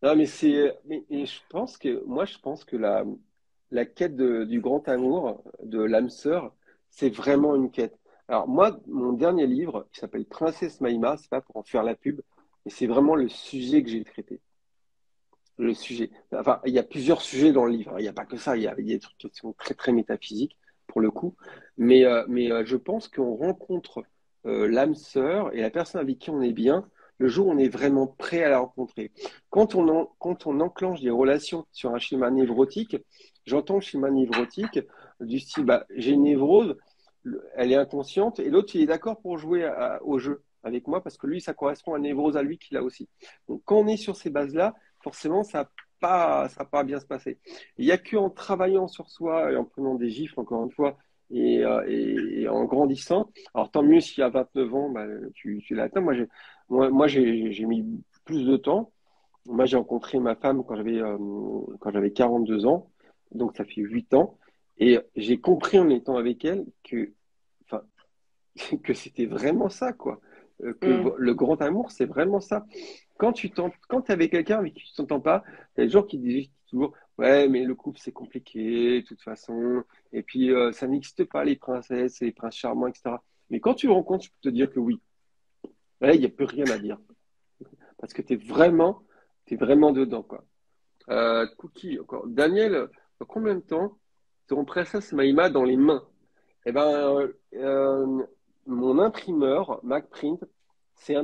non, mais je pense que la quête du grand amour, de l'âme sœur, c'est vraiment une quête. Alors, moi, mon dernier livre, qui s'appelle Princesse Maïma, c'est pas pour en faire la pub, mais c'est vraiment le sujet que j'ai traité. Le sujet. Enfin, il y a plusieurs sujets dans le livre. Il n'y a pas que ça. Il y a des trucs qui sont très, très métaphysiques, pour le coup. Mais je pense qu'on rencontre l'âme sœur et la personne avec qui on est bien le jour où on est vraiment prêt à la rencontrer. Quand on enclenche des relations sur un schéma névrotique, j'entends le schéma névrotique du style, bah, j'ai une névrose, elle est inconsciente, et l'autre, il est d'accord pour jouer au jeu avec moi parce que lui, ça correspond à une névrose à lui qu'il a aussi. Donc, quand on est sur ces bases-là, forcément, ça va pas bien se passer. Il n'y a qu'en travaillant sur soi et en prenant des gifles, encore une fois, et en grandissant. Alors, tant mieux si à 29 ans, bah, tu l'as atteint. J'ai mis plus de temps. Moi, j'ai rencontré ma femme quand j'avais 42 ans. Donc, ça fait 8 ans. Et j'ai compris en étant avec elle enfin, que c'était vraiment ça, quoi. Que Mm. le grand amour, c'est vraiment ça. quand tu es avec quelqu'un avec qui tu t'entends pas, il y a des gens qui disent toujours, ouais, mais le couple, c'est compliqué, de toute façon. Et puis, ça n'existe pas, les princesses et les princes charmants, etc. Mais quand tu le rencontres, je peux te dire que oui. Là, il n'y a plus rien à dire. Parce que t'es vraiment dedans, quoi. Cookie, encore. Daniel, dans combien de temps seront princesse Maïma dans les mains? Eh ben, mon imprimeur, MacPrint, c'est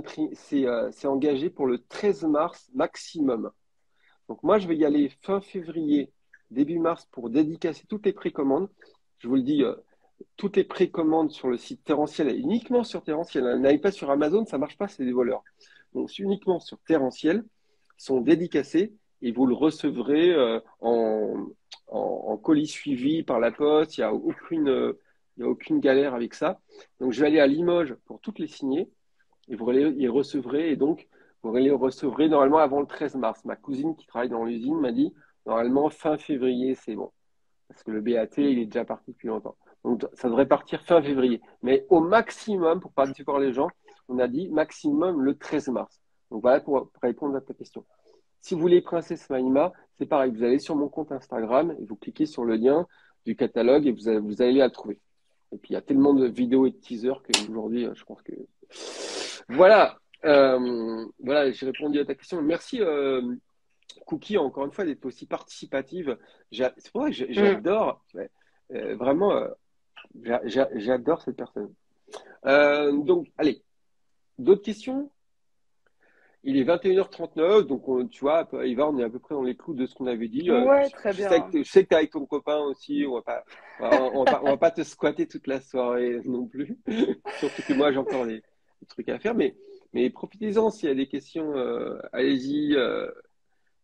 engagé pour le 13 mars maximum. Donc moi, je vais y aller fin février, début mars pour dédicacer toutes les précommandes. Je vous le dis, toutes les précommandes sur le site Terrentiel, et uniquement sur Terrentiel. N'allez pas sur Amazon, ça marche pas, c'est des voleurs. Donc c'est uniquement sur Terrentiel, sont dédicacés et vous le recevrez en colis suivi par la poste. Il y a aucune galère avec ça. Donc je vais aller à Limoges pour toutes les signer et vous les recevrez. Et donc vous les recevrez normalement avant le 13 mars. Ma cousine qui travaille dans l'usine m'a dit normalement fin février, c'est bon. Parce que le BAT, il est déjà parti depuis longtemps. Donc, ça devrait partir fin février. Mais au maximum, pour pas décevoir les gens, on a dit maximum le 13 mars. Donc, voilà pour répondre à ta question. Si vous voulez Princesse Maïma, c'est pareil. Vous allez sur mon compte Instagram et vous cliquez sur le lien du catalogue et vous allez la trouver. Et puis, il y a tellement de vidéos et de teasers qu'aujourd'hui, je pense que... Voilà. Voilà, j'ai répondu à ta question. Merci, Cookie, encore une fois, d'être aussi participative. C'est pour ça que j'adore, vraiment, j'adore cette personne. Donc, allez, d'autres questions? Il est 21h39, donc tu vois, Eva, on est à peu près dans les clous de ce qu'on avait dit. Ouais, très bien. Je sais que tu es avec ton copain aussi, on va pas te squatter toute la soirée non plus. Surtout que moi, j'ai encore des trucs à faire, mais profitez-en s'il y a des questions, allez-y.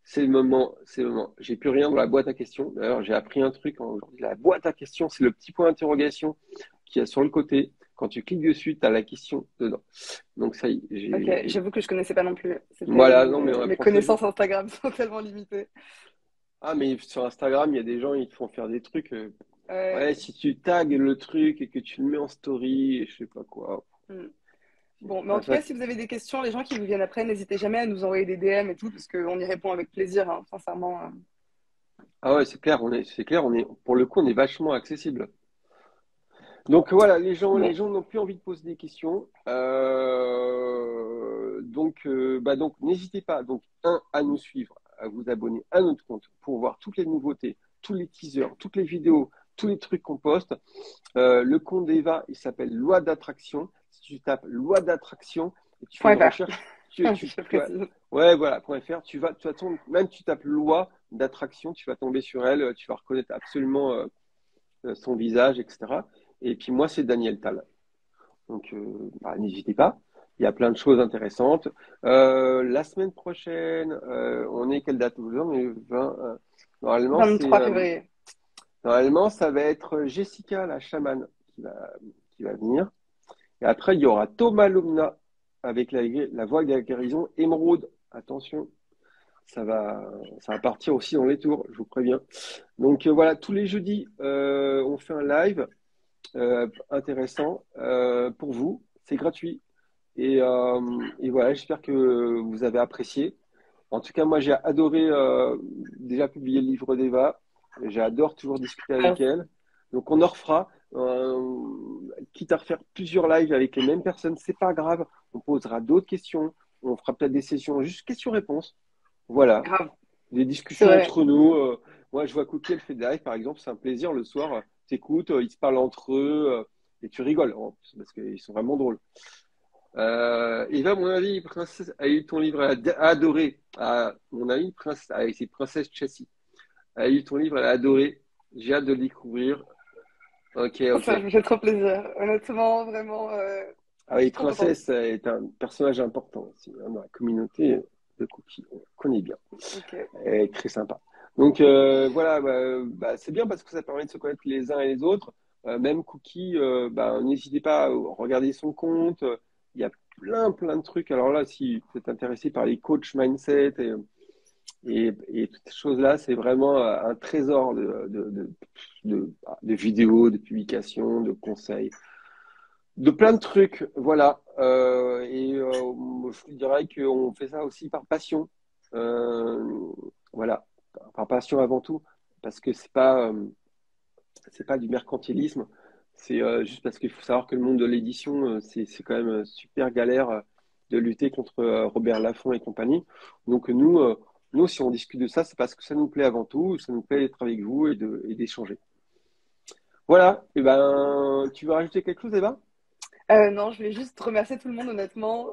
C'est le moment, c'est le moment. J'ai plus rien dans la boîte à questions. D'ailleurs, j'ai appris un truc aujourd'hui. La boîte à questions, c'est le petit point d'interrogation qui est sur le côté. Quand tu cliques dessus, tu as la question dedans. Donc ça y est, Ok, j'avoue que je connaissais pas non plus. Voilà, non, mais Mes connaissances Instagram sont tellement limitées. Ah, mais sur Instagram, il y a des gens, ils te font faire des trucs. Ouais. Ouais, si tu tags le truc et que tu le mets en story et je sais pas quoi. Mm. Bon, mais en tout cas, si vous avez des questions, les gens qui vous viennent après, n'hésitez jamais à nous envoyer des DM et tout, parce qu'on y répond avec plaisir, hein, sincèrement. Ah ouais, c'est clair, pour le coup, on est vachement accessible. Donc voilà, les gens n'ont plus envie de poser des questions. Donc n'hésitez pas, à nous suivre, à vous abonner à notre compte pour voir toutes les nouveautés, tous les teasers, toutes les vidéos, tous les trucs qu'on poste. Le compte d'Eva, il s'appelle Loi d'attraction. Si tu tapes Loi d'attraction et tu fais une recherche, ouais, voilà, .fr, même tu tapes Loi d'attraction, tu vas tomber sur elle, tu vas reconnaître absolument son visage, etc. Et puis moi, c'est Daniel Tal. Donc, n'hésitez pas. Il y a plein de choses intéressantes. La semaine prochaine, on est quelle date? On est 20, normalement, 23 février. Normalement, ça va être Jessica, la chamane, qui va venir. Et après, il y aura Thomas Lomna avec la voix de la guérison. Émeraude, attention, ça va partir aussi dans les tours, je vous préviens. Donc voilà, tous les jeudis, on fait un live intéressant pour vous. C'est gratuit. Et voilà, j'espère que vous avez apprécié. En tout cas, moi, j'ai adoré déjà publier le livre d'Eva. J'adore toujours discuter avec elle. Donc, on en refera. Quitte à refaire plusieurs lives avec les mêmes personnes, c'est pas grave. On posera d'autres questions. On fera peut-être des sessions juste questions-réponses. Voilà. Grave. Des discussions entre nous. Moi, je vois Cookie, elle fait des lives, par exemple. C'est un plaisir le soir. T'écoutes, ils se parlent entre eux et tu rigoles parce qu'ils sont vraiment drôles. Eva, à mon avis, Princesse a eu ton livre, elle a adoré. Mon ami, Princesse, c'est Princesse Chassis. Elle a eu ton livre, elle a adoré. J'ai hâte de le découvrir. Ok. Ça me fait trop plaisir. Honnêtement, vraiment. Ah oui, Princesse est un personnage important aussi dans la communauté de Cookie. On la connaît bien. Okay. Elle est très sympa. Donc voilà, c'est bien parce que ça permet de se connaître les uns et les autres. Même Cookie, n'hésitez pas à regarder son compte. Il y a plein de trucs. Alors là, si vous êtes intéressé par les coachs mindset et toutes ces choses-là, c'est vraiment un trésor de vidéos, de publications, de conseils. De plein de trucs, voilà. Moi, je vous dirais qu'on fait ça aussi par passion. Euh, voilà, par passion avant tout, parce que c'est pas du mercantilisme. C'est juste parce qu'il faut savoir que le monde de l'édition, c'est quand même super galère de lutter contre Robert Laffont et compagnie. Donc nous, si on discute de ça, c'est parce que ça nous plaît avant tout, ça nous plaît d'être avec vous et d'échanger. Voilà. Et ben, tu veux rajouter quelque chose, Eva? Non, je voulais juste remercier tout le monde, honnêtement.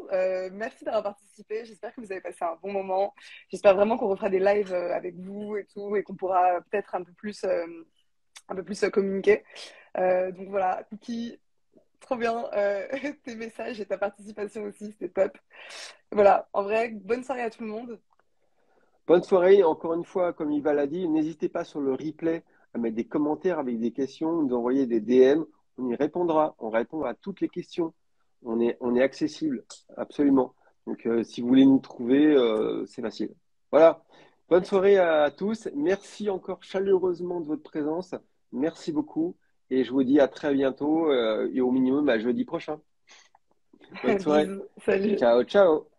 Merci d'avoir participé. J'espère que vous avez passé un bon moment. J'espère vraiment qu'on refera des lives avec vous et tout, et qu'on pourra peut-être un peu plus communiquer. Donc voilà, Cookie, trop bien. Tes messages et ta participation aussi, c'était top. Voilà, en vrai, bonne soirée à tout le monde. Bonne soirée. Encore une fois, comme Yval l'a dit, n'hésitez pas sur le replay à mettre des commentaires avec des questions, nous envoyer des DM. On y répondra. On répond à toutes les questions. On est accessible, absolument. Donc, si vous voulez nous trouver, c'est facile. Voilà. Bonne soirée à tous. Merci encore chaleureusement de votre présence. Merci beaucoup. Et je vous dis à très bientôt et au minimum à jeudi prochain. Bonne soirée. Bisous, salut. Ciao, ciao.